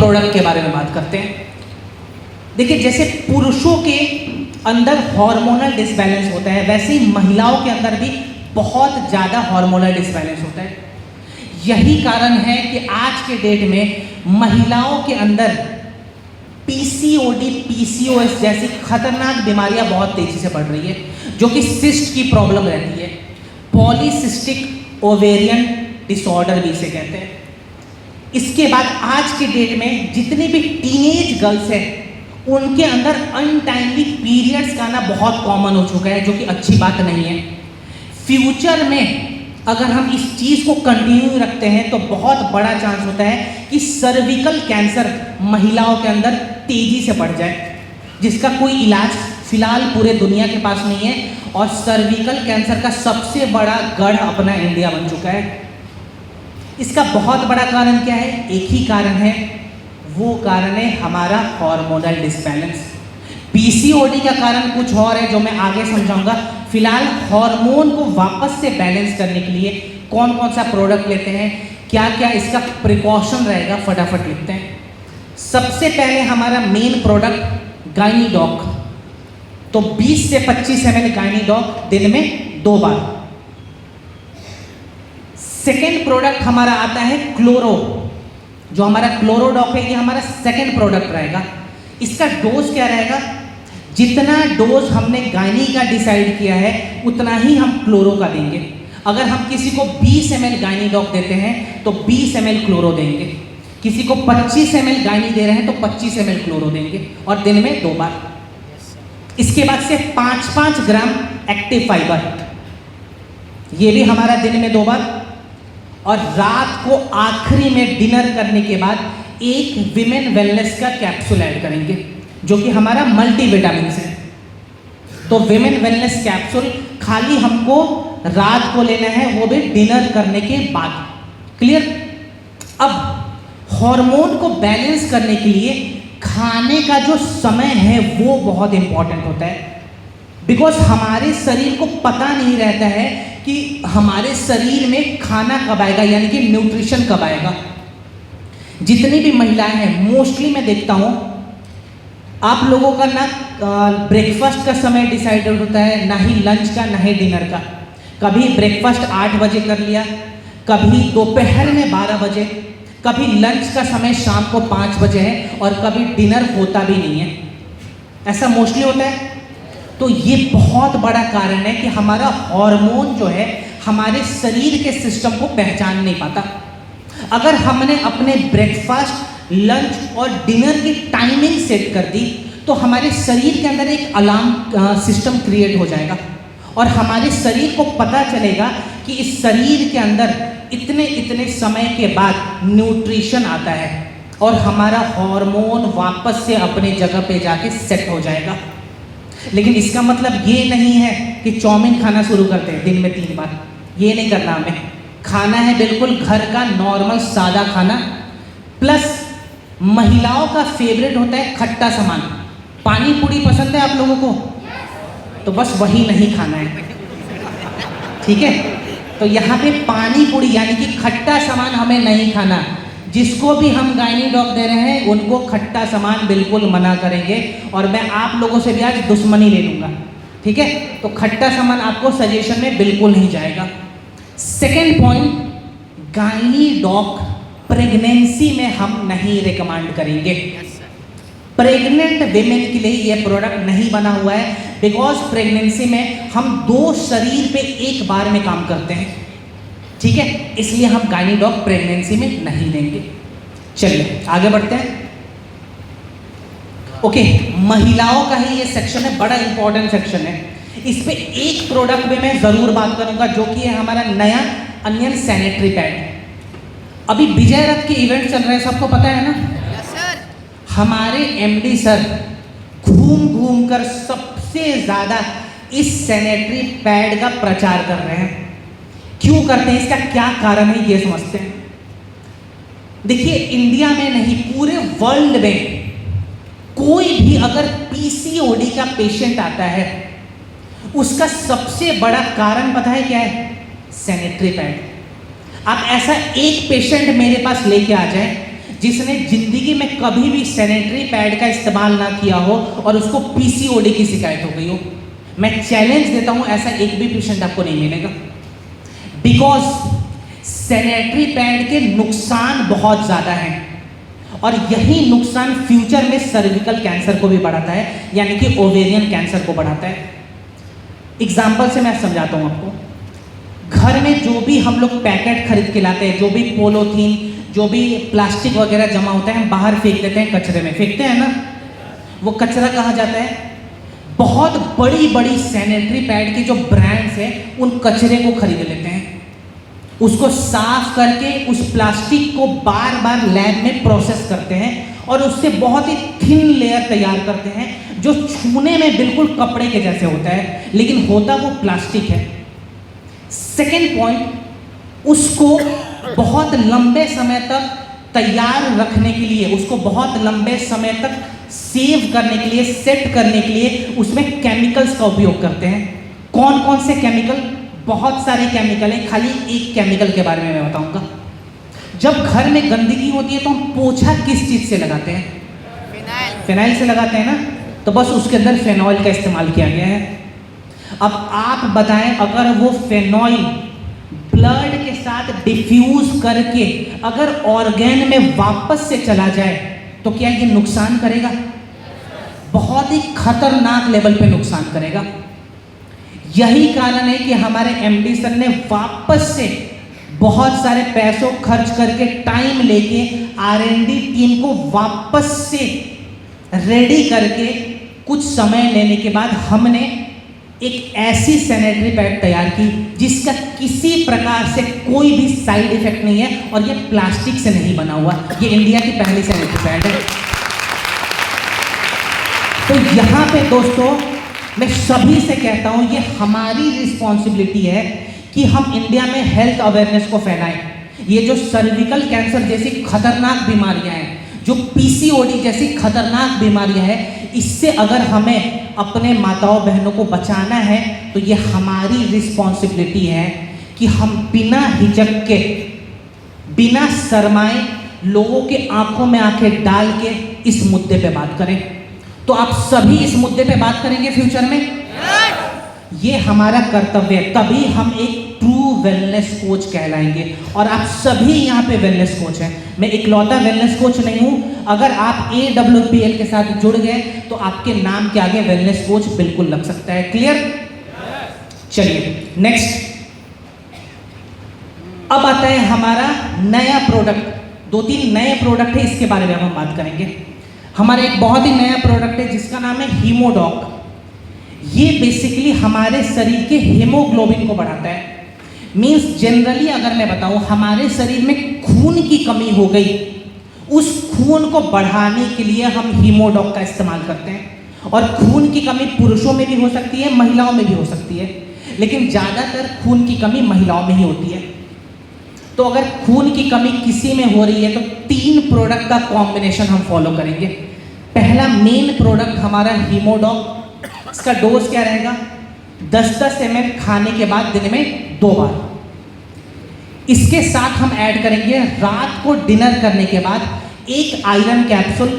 Product के बारे में बात करते हैं। देखिए, जैसे पुरुषों के अंदर हार्मोनल डिसबैलेंस होता है, वैसे ही महिलाओं के अंदर भी बहुत ज़्यादा हार्मोनल डिसबैलेंस होता है। यही कारण है कि आज के डेट में महिलाओं के अंदर पीसीओडी, पीसीओएस जैसी खतरनाक बीमारियां बहुत तेजी से बढ़ रही है, जो कि सिस्ट की प्रॉब्लम रहती है। पॉलीसिस्टिक ओवेरियन डिसऑर्डर भी इसे कहते हैं। इसके बाद आज के डेट में जितनी भी टीनेज गर्ल्स हैं, उनके अंदर अनटाइमली पीरियड्स का आना बहुत कॉमन हो चुका है, जो कि अच्छी बात नहीं है। फ्यूचर में अगर हम इस चीज़ को कंटिन्यू रखते हैं तो बहुत बड़ा चांस होता है कि सर्विकल कैंसर महिलाओं के अंदर तेजी से बढ़ जाए, जिसका कोई इलाज फिलहाल पूरे दुनिया के पास नहीं है। और सर्विकल कैंसर का सबसे बड़ा गढ़ अपना इंडिया बन चुका है। इसका बहुत बड़ा कारण क्या है? एक ही कारण है, वो कारण है हमारा हार्मोनल डिसबैलेंस। पीसीओडी का कारण कुछ और है, जो मैं आगे समझाऊंगा। फिलहाल हार्मोन को वापस से बैलेंस करने के लिए कौन कौन सा प्रोडक्ट लेते हैं, क्या क्या इसका प्रिकॉशन रहेगा, फटाफट लिखते हैं। सबसे पहले हमारा मेन प्रोडक्ट गाइनीडॉक। तो 20 से 25 ml गाइनीडॉक दिन में 2 बार। सेकेंड प्रोडक्ट हमारा आता है क्लोरो। जो हमारा क्लोरोडॉक है, ये हमारा सेकेंड प्रोडक्ट रहेगा। इसका डोज क्या रहेगा? जितना डोज हमने गायनी का डिसाइड किया है, उतना ही हम क्लोरो का देंगे। अगर हम किसी को 20 ml गायनीडॉक देते हैं तो 20 ml क्लोरो देंगे। किसी को 25 ml गायनी दे रहे हैं तो 25 ml क्लोरो देंगे, और दिन में 2 बार। इसके बाद से 5-5 ग्राम एक्टिव फाइबर, ये भी हमारा दिन में 2 बार। और रात को आखिरी में डिनर करने के बाद एक विमेन वेलनेस का कैप्सूल ऐड करेंगे, जो कि हमारा मल्टीविटामिन है। तो विमेन वेलनेस कैप्सूल खाली हमको रात को लेना है, वो भी डिनर करने के बाद। क्लियर? अब हार्मोन को बैलेंस करने के लिए खाने का जो समय है वो बहुत इंपॉर्टेंट होता है। बिकॉज हमारे शरीर को पता नहीं रहता है कि हमारे शरीर में खाना कब आएगा, यानी कि न्यूट्रिशन कब आएगा। जितनी भी महिलाएं हैं, मोस्टली मैं देखता हूँ आप लोगों का ना ब्रेकफास्ट का समय डिसाइडेड होता है, ना ही लंच का, ना ही डिनर का। कभी ब्रेकफास्ट 8 बजे कर लिया, कभी दोपहर में 12 बजे, कभी लंच का समय शाम को 5 बजे है, और कभी डिनर होता भी नहीं है। ऐसा मोस्टली होता है। तो ये बहुत बड़ा कारण है कि हमारा हार्मोन जो है हमारे शरीर के सिस्टम को पहचान नहीं पाता। अगर हमने अपने ब्रेकफास्ट, लंच और डिनर की टाइमिंग सेट कर दी तो हमारे शरीर के अंदर एक अलार्म सिस्टम क्रिएट हो जाएगा, और हमारे शरीर को पता चलेगा कि इस शरीर के अंदर इतने इतने समय के बाद न्यूट्रिशन आता है, और हमारा हार्मोन वापस से अपने जगह पे जाके सेट हो जाएगा। लेकिन इसका मतलब ये नहीं है कि चाउमीन खाना शुरू करते हैं दिन में 3 बार। ये नहीं करना हमें। खाना है बिल्कुल घर का नॉर्मल सादा खाना। प्लस महिलाओं का फेवरेट होता है खट्टा सामान। पानी पूरी पसंद है आप लोगों को? तो बस वही नहीं खाना है, ठीक है? तो यहाँ पे पानी पूरी यानी कि खट्टा सामान हमें नहीं खाना। जिसको भी हम गायनीडॉक दे रहे हैं उनको खट्टा सामान बिल्कुल मना करेंगे, और मैं आप लोगों से भी आज दुश्मनी ले लूँगा, ठीक है? तो खट्टा सामान आपको सजेशन में बिल्कुल नहीं जाएगा। सेकेंड पॉइंट, गायनीडॉक प्रेगनेंसी में हम नहीं रिकमेंड करेंगे। प्रेग्नेंट विमेन के लिए ये प्रोडक्ट नहीं बना हुआ है, बिकॉज प्रेगनेंसी में हम 2 शरीर पे एक बार में काम करते हैं, ठीक है? इसलिए हम गायनीडॉक प्रेगनेंसी में नहीं लेंगे। चलिए आगे बढ़ते हैं। ओके, महिलाओं का ही ये सेक्शन है, बड़ा इंपॉर्टेंट सेक्शन है। इस पे एक प्रोडक्ट पे मैं जरूर बात करूंगा, जो कि है हमारा नया अनियन सैनिटरी पैड। अभी विजय रथ के इवेंट चल रहे हैं, सबको पता है ना? हमारे एमडी सर घूम घूम कर सबसे ज़्यादा इस सैनिटरी पैड का प्रचार कर रहे हैं। क्यों करते हैं, इसका क्या कारण है, ये समझते हैं। देखिए, इंडिया में नहीं पूरे वर्ल्ड में कोई भी अगर पीसीओडी का पेशेंट आता है, उसका सबसे बड़ा कारण पता है क्या है? Sanitary pad. आप ऐसा एक पेशेंट मेरे पास लेके आ जाए जिसने जिंदगी में कभी भी सैनिटरी पैड का इस्तेमाल ना किया हो और उसको पीसीओडी की शिकायत हो गई हो, मैं चैलेंज देता हूं ऐसा एक भी पेशेंट आपको नहीं मिलेगा। बिकॉज सैनिटरी पैड के नुकसान बहुत ज़्यादा हैं और यही नुकसान फ्यूचर में सर्विकल कैंसर को भी बढ़ाता है, यानी कि ओवेरियन कैंसर को बढ़ाता है। एग्जाम्पल से मैं समझाता हूँ आपको। घर में जो भी हम लोग पैकेट खरीद के लाते हैं, जो भी पोलोथीन, जो भी प्लास्टिक वगैरह जमा होता है, हम बाहर फेंक देते हैं, कचरे में फेंकते हैं ना। वो कचरा कहाँ जाता है? बहुत बड़ी बड़ी सैनिटरी पैड के जो ब्रांड्स हैं उन कचरे को खरीद लेते हैं, उसको साफ करके उस प्लास्टिक को बार बार लैब में प्रोसेस करते हैं और उससे बहुत ही थिन लेयर तैयार करते हैं जो छूने में बिल्कुल कपड़े के जैसे होता है, लेकिन होता वो प्लास्टिक है। सेकेंड पॉइंट, उसको बहुत लंबे समय तक तैयार रखने के लिए, उसको बहुत लंबे समय तक सेव करने के लिए, सेट करने के लिए उसमें केमिकल्स का उपयोग करते हैं। कौन कौन से केमिकल? बहुत सारे केमिकल हैं, खाली एक केमिकल के बारे में मैं बताऊंगा। जब घर में गंदगी होती है तो हम पोछा किस चीज़ से लगाते हैं? फिनाइल से लगाते हैं ना। तो बस उसके अंदर फेनॉल का इस्तेमाल किया गया है। अब आप बताएं, अगर वो फेनॉल ब्लड के साथ डिफ्यूज करके अगर ऑर्गेन में वापस से चला जाए तो क्या ये नुकसान करेगा? बहुत ही खतरनाक लेवल पे नुकसान करेगा। यही कारण है कि हमारे एमडी सर ने वापस से बहुत सारे पैसों खर्च करके, टाइम लेके आर&डी टीम को वापस से रेडी करके, कुछ समय लेने के बाद हमने एक ऐसी सैनिटरी पैड तैयार की जिसका किसी प्रकार से कोई भी साइड इफेक्ट नहीं है और ये प्लास्टिक से नहीं बना हुआ। ये इंडिया की पहली सैनिटरी पैड है। तो यहाँ पे दोस्तों मैं सभी से कहता हूँ, ये हमारी रिस्पॉन्सिबिलिटी है कि हम इंडिया में हेल्थ अवेयरनेस को फैलाएं। ये जो सर्विकल कैंसर जैसी खतरनाक बीमारियां हैं, जो पीसीओडी जैसी खतरनाक बीमारियां हैं, इससे अगर हमें अपने माताओं बहनों को बचाना है तो ये हमारी रिस्पॉन्सिबिलिटी है कि हम बिना हिचक के, बिना शर्माए, लोगों के आंखों में आंखें डाल के इस मुद्दे पे बात करें। तो आप सभी इस मुद्दे पे बात करेंगे फ्यूचर में? ये हमारा कर्तव्य है, तभी हम एक ट्रू वेलनेस कोच कहलाएंगे। और आप सभी यहाँ पे वेलनेस कोच हैं। मैं इकलौता वेलनेस कोच नहीं हूँ। अगर आप AWPL के साथ जुड़ गए तो आपके नाम के आगे वेलनेस कोच बिल्कुल लग सकता है। क्लियर? चलिए नेक्स्ट। अब आता है हमारा नया प्रोडक्ट। 2-3 नए प्रोडक्ट है, इसके बारे में हम बात करेंगे। हमारा एक बहुत ही नया प्रोडक्ट है जिसका नाम है हीमोडॉक। ये बेसिकली हमारे शरीर के हीमोग्लोबिन को बढ़ाता है। मींस जनरली अगर मैं बताऊं, हमारे शरीर में खून की कमी हो गई, उस खून को बढ़ाने के लिए हम हीमोडॉक का इस्तेमाल करते हैं। और खून की कमी पुरुषों में भी हो सकती है, महिलाओं में भी हो सकती है, लेकिन ज़्यादातर खून की कमी महिलाओं में ही होती है। तो अगर खून की कमी किसी में हो रही है तो 3 प्रोडक्ट का कॉम्बिनेशन हम फॉलो करेंगे। पहला मेन प्रोडक्ट हमारा हीमोडॉक। इसका डोज क्या रहेगा? 10-10 ml खाने के बाद दिन में 2 बार। इसके साथ हम ऐड करेंगे रात को डिनर करने के बाद एक आयरन कैप्सूल,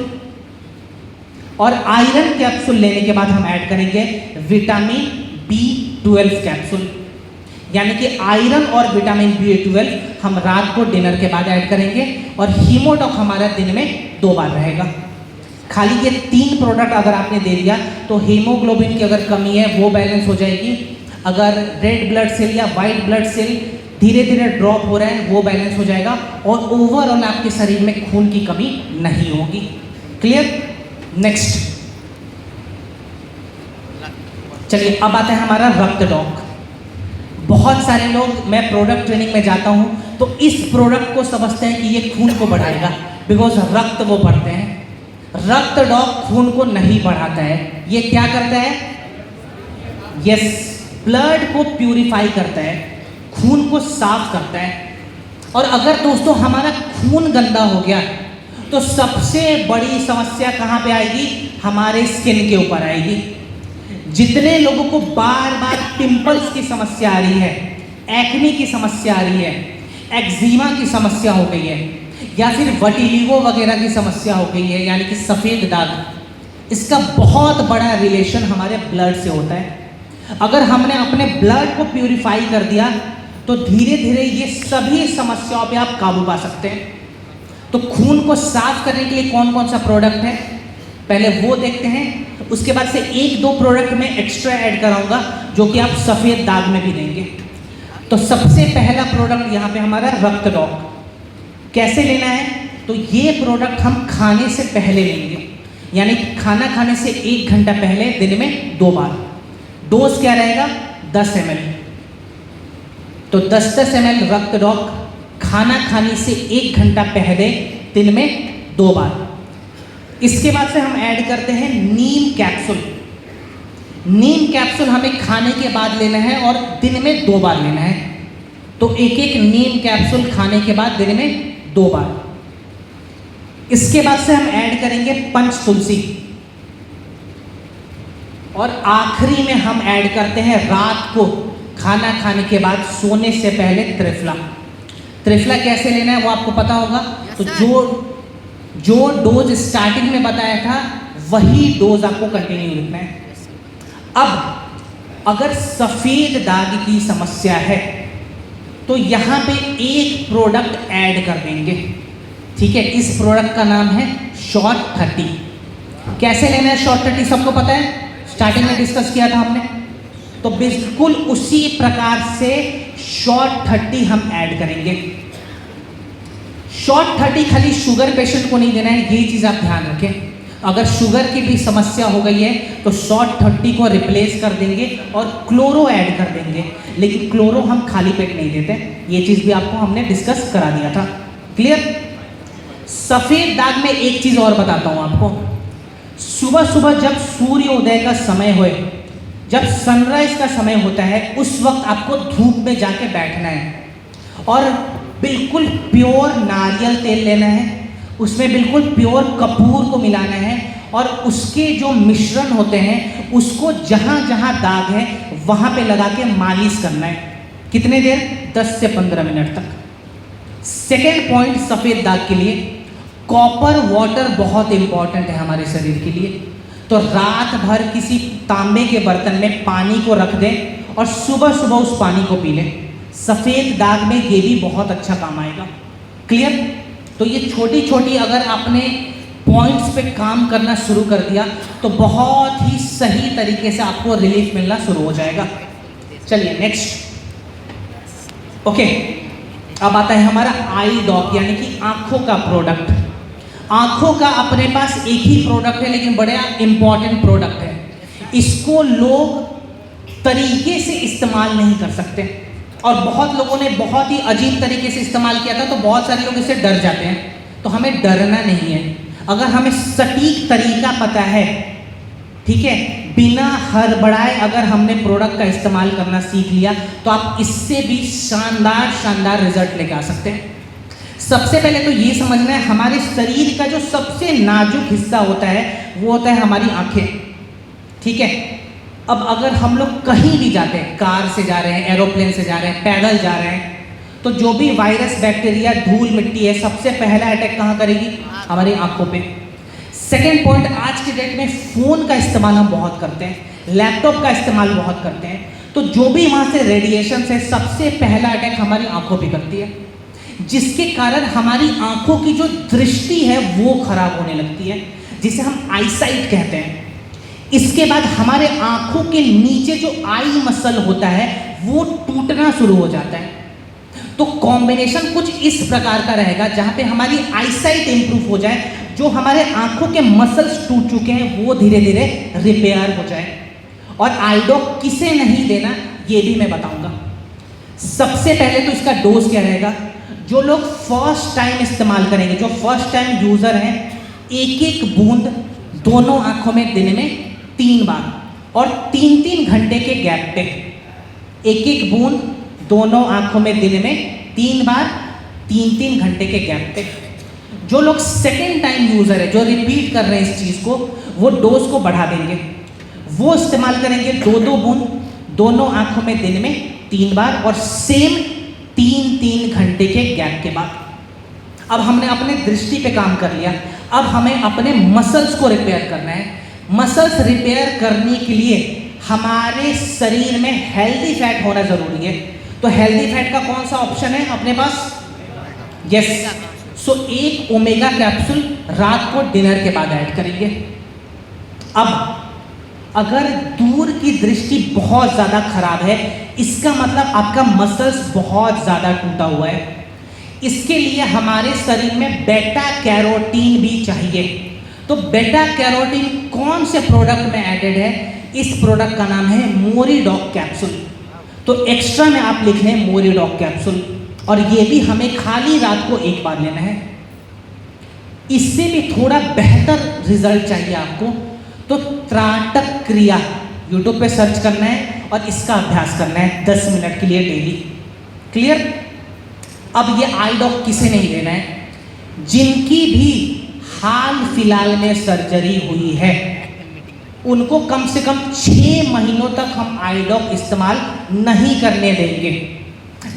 और आयरन कैप्सूल लेने के बाद हम ऐड करेंगे विटामिन B12 कैप्सूल। यानी कि आयरन और विटामिन B12 हम रात को डिनर के बाद ऐड करेंगे और हीमोडॉक हमारा दिन में 2 बार रहेगा। खाली ये 3 प्रोडक्ट अगर आपने दे दिया तो हीमोग्लोबिन की अगर कमी है वो बैलेंस हो जाएगी। अगर रेड ब्लड सेल या वाइट ब्लड सेल धीरे धीरे ड्रॉप हो रहा है वो बैलेंस हो जाएगा और ओवरऑल आपके शरीर में खून की कमी नहीं होगी। क्लियर? नेक्स्ट। चलिए अब आता है हमारा रक्तडॉक। बहुत सारे लोग, मैं प्रोडक्ट ट्रेनिंग में जाता हूं तो इस प्रोडक्ट को समझते हैं कि ये खून को बढ़ाएगा, बिकॉज रक्त वो बढ़ते हैं। रक्तडॉक खून को नहीं बढ़ाता है। ये क्या करता है? यस, ब्लड को प्यूरिफाई करता है, खून को साफ करता है। और अगर दोस्तों हमारा खून गंदा हो गया तो सबसे बड़ी समस्या कहाँ पे आएगी? हमारे स्किन के ऊपर आएगी। जितने लोगों को बार बार पिंपल्स की समस्या आ रही है, एक्ने की समस्या आ रही है, एक्जिमा की समस्या हो गई है, या फिर वटिलिगो वगैरह की समस्या हो गई है, यानी कि सफ़ेद दाग, इसका बहुत बड़ा रिलेशन हमारे ब्लड से होता है। अगर हमने अपने ब्लड को प्यूरिफाई कर दिया तो धीरे धीरे ये सभी समस्याओं पे आप काबू पा सकते हैं। तो खून को साफ करने के लिए कौन कौन सा प्रोडक्ट है, पहले वो देखते हैं। उसके बाद से एक दो प्रोडक्ट मैं एक्स्ट्रा ऐड कराऊंगा जो कि आप सफ़ेद दाग में भी देंगे। तो सबसे पहला प्रोडक्ट यहाँ पे हमारा रक्त डॉक। कैसे लेना है, तो ये प्रोडक्ट हम खाने से पहले लेंगे, यानी खाना खाने से 1 घंटा पहले दिन में 2 बार। डोज क्या रहेगा, 10 ml। तो 10-10 ml रक्त डॉक खाना खाने से 1 घंटा पहले दिन में 2 बार। इसके बाद से हम ऐड करते हैं नीम कैप्सूल। नीम कैप्सूल हमें खाने के बाद लेना है और दिन में 2 बार लेना है। तो एक एक नीम कैप्सूल खाने के बाद दिन में 2 बार। इसके बाद से हम ऐड करेंगे पंच तुलसी, और आखिरी में हम ऐड करते हैं रात को खाना खाने के बाद सोने से पहले त्रिफला। त्रिफला कैसे लेना है वो आपको पता होगा। तो जो डोज स्टार्टिंग में बताया था वही डोज आपको कंटिन्यू रखना है। अब अगर सफ़ेद दाग की समस्या है तो यहाँ पे एक प्रोडक्ट ऐड कर देंगे, ठीक है। इस प्रोडक्ट का नाम है शॉर्ट 30। कैसे लेना है शॉर्ट 30 सबको पता है, स्टार्टिंग में डिस्कस किया था हमने। तो बिल्कुल उसी प्रकार से शॉर्ट 30 हम ऐड करेंगे। शॉर्ट 30 खाली शुगर पेशेंट को नहीं देना है, ये चीज़ आप ध्यान रखें। अगर शुगर की भी समस्या हो गई है तो शॉर्ट 30 को रिप्लेस कर देंगे और क्लोरो ऐड कर देंगे। लेकिन क्लोरो हम खाली पेट नहीं देते, ये चीज़ भी आपको हमने डिस्कस करा दिया था। क्लियर। सफ़ेद दाग में एक चीज़ और बताता हूँ आपको। सुबह सुबह जब सूर्योदय का समय होए, जब सनराइज का समय होता है, उस वक्त आपको धूप में जाके बैठना है और बिल्कुल प्योर नारियल तेल लेना है, उसमें बिल्कुल प्योर कपूर को मिलाना है और उसके जो मिश्रण होते हैं उसको जहाँ जहाँ दाग है वहाँ पे लगा के मालिश करना है। कितने देर, 10 से 15 मिनट तक। सेकेंड पॉइंट सफ़ेद दाग के लिए, कॉपर वाटर बहुत इंपॉर्टेंट है हमारे शरीर के लिए। तो रात भर किसी तांबे के बर्तन में पानी को रख दें और सुबह सुबह उस पानी को पी लें। सफ़ेद दाग में ये भी बहुत अच्छा काम आएगा। क्लियर। तो ये छोटी छोटी अगर आपने पॉइंट्स पे काम करना शुरू कर दिया तो बहुत ही सही तरीके से आपको रिलीफ मिलना शुरू हो जाएगा। चलिए नेक्स्ट। ओके, अब आता है हमारा आई डॉक, यानी कि आँखों का प्रोडक्ट। आँखों का अपने पास एक ही प्रोडक्ट है लेकिन बड़ा इंपॉर्टेंट प्रोडक्ट है। इसको लोग तरीके से इस्तेमाल नहीं कर सकते और बहुत लोगों ने बहुत ही अजीब तरीके से इस्तेमाल किया था, तो बहुत सारे लोग इससे डर जाते हैं। तो हमें डरना नहीं है। अगर हमें सटीक तरीका पता है, ठीक है, बिना हड़बड़ाए अगर हमने प्रोडक्ट का इस्तेमाल करना सीख लिया तो आप इससे भी शानदार शानदार रिजल्ट लेके आ सकते हैं। सबसे पहले तो ये समझना है हमारे शरीर का जो सबसे नाजुक हिस्सा होता है वो होता है हमारी आंखें, ठीक है। अब अगर हम लोग कहीं भी जाते हैं, कार से जा रहे हैं, एरोप्लेन से जा रहे हैं, पैदल जा रहे हैं, तो जो भी वायरस, बैक्टीरिया, धूल मिट्टी है, सबसे पहला अटैक कहाँ करेगी, हमारी आंखों पे। सेकेंड पॉइंट, आज के डेट में फ़ोन का इस्तेमाल हम बहुत करते हैं, लैपटॉप का इस्तेमाल बहुत करते हैं, तो जो भी वहाँ से रेडिएशन से सबसे पहला अटैक हमारी आंखों पे करती है, जिसके कारण हमारी आंखों की जो दृष्टि है वो खराब होने लगती है, जिसे हम आईसाइट कहते हैं। इसके बाद हमारे आंखों के नीचे जो आई मसल होता है वो टूटना शुरू हो जाता है। तो कॉम्बिनेशन कुछ इस प्रकार का रहेगा जहाँ पे हमारी आईसाइट इंप्रूव हो जाए, जो हमारे आंखों के मसल्स टूट चुके हैं वो धीरे धीरे रिपेयर हो जाए। और आई डॉक किसे नहीं देना ये भी मैं बताऊंगा। सबसे पहले तो इसका डोज क्या रहेगा, जो लोग फर्स्ट टाइम इस्तेमाल करेंगे, जो फर्स्ट टाइम यूज़र हैं, एक एक बूंद दोनों आंखों में दिन में 3 बार और 3-3 घंटे के गैप पे एक एक बूंद दोनों आंखों में दिन में 3 बार 3-3 घंटे के गैप पे। जो लोग सेकेंड टाइम यूज़र है, जो रिपीट कर रहे हैं इस चीज़ को, वो डोज को बढ़ा देंगे, वो इस्तेमाल करेंगे 2-2 बूंद दोनों आंखों में दिन में 3 बार और सेम 3-3 घंटे के गैप के बाद। अब हमने अपने दृष्टि पे काम कर लिया, अब हमें अपने मसल्स को रिपेयर करना है। मसल्स रिपेयर करने के लिए हमारे शरीर में हेल्दी फैट होना ज़रूरी है। तो हेल्दी फैट का कौन सा ऑप्शन है अपने पास? यस। सो एक ओमेगा कैप्सूल रात को डिनर के बाद ऐड करेंगे। अब अगर दूर की दृष्टि बहुत ज़्यादा खराब है, इसका मतलब आपका मसल्स बहुत ज़्यादा टूटा हुआ है। इसके लिए हमारे शरीर में बेटा कैरोटीन भी चाहिए। तो बेटा कैरोटीन कौन से प्रोडक्ट में एडेड है? इस प्रोडक्ट का नाम है मोरीडॉक कैप्सूल। तो एक्स्ट्रा में आप लिख लें मोरीडॉक कैप्सूल, और ये भी हमें खाली रात को एक बार लेना है। इससे भी थोड़ा बेहतर रिजल्ट चाहिए आपको तो त्राटक क्रिया यूट्यूब पे सर्च करना है और इसका अभ्यास करना है 10 मिनट के लिए डेली। क्लियर? अब ये आई डॉक किसे नहीं लेना है? जिनकी भी हाल फिलहाल में सर्जरी हुई है उनको कम से कम 6 महीनों तक हम आई डॉक इस्तेमाल नहीं करने देंगे।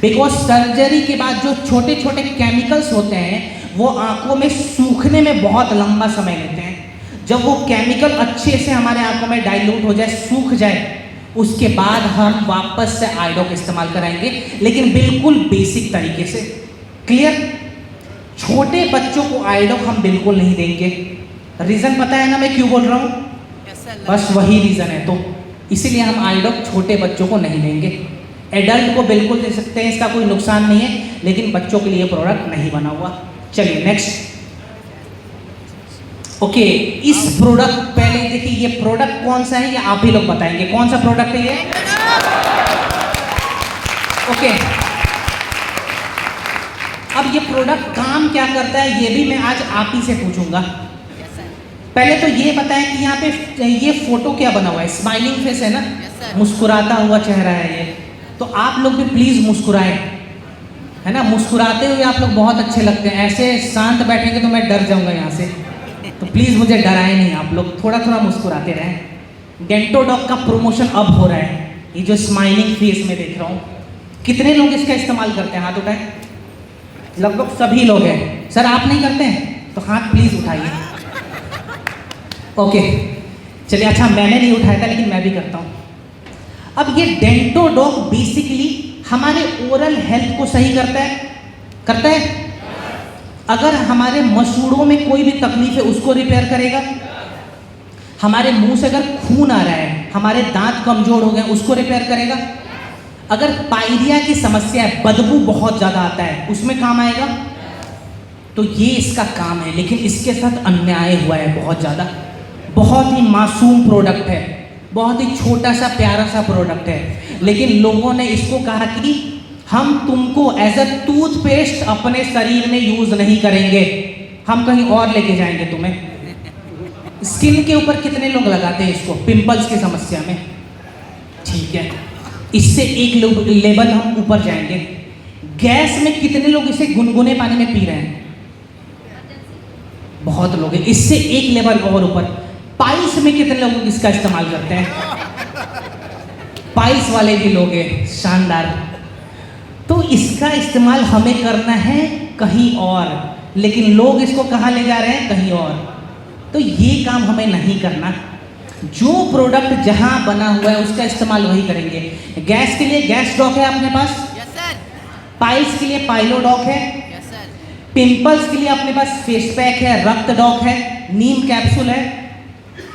बिकॉज सर्जरी के बाद जो छोटे छोटे केमिकल्स होते हैं वो आंखों में सूखने में बहुत लंबा समय लेते हैं। जब वो केमिकल अच्छे से हमारे आंखों में डाइल्यूट हो जाए, सूख जाए, उसके बाद हम वापस से आई डॉक इस्तेमाल कराएंगे, लेकिन बिल्कुल बेसिक तरीके से। क्लियर? छोटे बच्चों को आई डॉक हम बिल्कुल नहीं देंगे। रीज़न पता है ना मैं क्यों बोल रहा हूँ? बस वही रीज़न है। तो इसीलिए हम आई डॉक छोटे बच्चों को नहीं देंगे। एडल्ट को बिल्कुल दे सकते हैं, इसका कोई नुकसान नहीं है, लेकिन बच्चों के लिए प्रोडक्ट नहीं बना हुआ। चलिए नेक्स्ट। ओके, इस प्रोडक्ट पहले देखिए, ये प्रोडक्ट कौन सा है ये आप ही लोग बताएंगे। कौन सा प्रोडक्ट है ये? ओके, अब ये प्रोडक्ट काम क्या करता है ये भी मैं आज आप ही से पूछूंगा। पहले तो ये बताएं कि यहाँ पे ये फोटो क्या बना हुआ है? स्माइलिंग फेस है ना, मुस्कुराता हुआ चेहरा है ये। तो आप लोग भी प्लीज मुस्कुराएं, है ना। मुस्कुराते हुए आप लोग बहुत अच्छे लगते हैं। ऐसे शांत बैठेंगे तो मैं डर जाऊंगा यहाँ से, तो प्लीज मुझे डराए नहीं आप लोग, थोड़ा थोड़ा मुस्कुराते रहें। डेंटोडॉक का प्रमोशन अब हो रहा है, ये जो स्माइलिंग फेस में देख रहा हूँ। कितने लोग इसका इस्तेमाल करते हैं? हाथ उठाएं। लगभग सभी लोग हैं। सर आप नहीं करते हैं तो हाथ प्लीज उठाइए। ओके चलिए, अच्छा मैंने नहीं उठाया था लेकिन मैं भी करता हूँ। अब ये डेंटोडॉक बेसिकली हमारे ओरल हेल्थ को सही करता है। अगर हमारे मसूड़ों में कोई भी तकलीफ है उसको रिपेयर करेगा। हमारे मुंह से अगर खून आ रहा है, हमारे दांत कमजोर हो गए, उसको रिपेयर करेगा। अगर पायरिया की समस्या है, बदबू बहुत ज़्यादा आता है, उसमें काम आएगा। तो ये इसका काम है, लेकिन इसके साथ अन्याय हुआ है बहुत ज़्यादा। बहुत ही मासूम प्रोडक्ट है, बहुत ही छोटा सा प्यारा सा प्रोडक्ट है, लेकिन लोगों ने इसको कहा कि हम तुमको एज अ टूथपेस्ट अपने शरीर में यूज नहीं करेंगे, हम कहीं और लेके जाएंगे तुम्हें। स्किन के ऊपर कितने लोग लगाते हैं इसको पिंपल्स की समस्या में? ठीक है, इससे एक लेवल हम ऊपर जाएंगे। गैस में कितने लोग इसे गुनगुने पानी में पी रहे हैं? बहुत लोग हैं। इससे एक लेवल और ऊपर पाइल्स में कितने लोग इसका इस्तेमाल करते हैं? पाइल्स वाले भी लोग हैं, शानदार। तो इसका इस्तेमाल हमें करना है कहीं और, लेकिन लोग इसको कहाँ ले जा रहे हैं? कहीं और। तो ये काम हमें नहीं करना। जो प्रोडक्ट जहां बना हुआ है उसका इस्तेमाल वही करेंगे। गैस के लिए गैस डॉक है अपने पास। Yes sir. पाइल्स के लिए पाइलोडॉक है। Yes sir. पिंपल्स के लिए अपने पास फेस पैक है, रक्त डॉक है, नीम कैप्सूल है।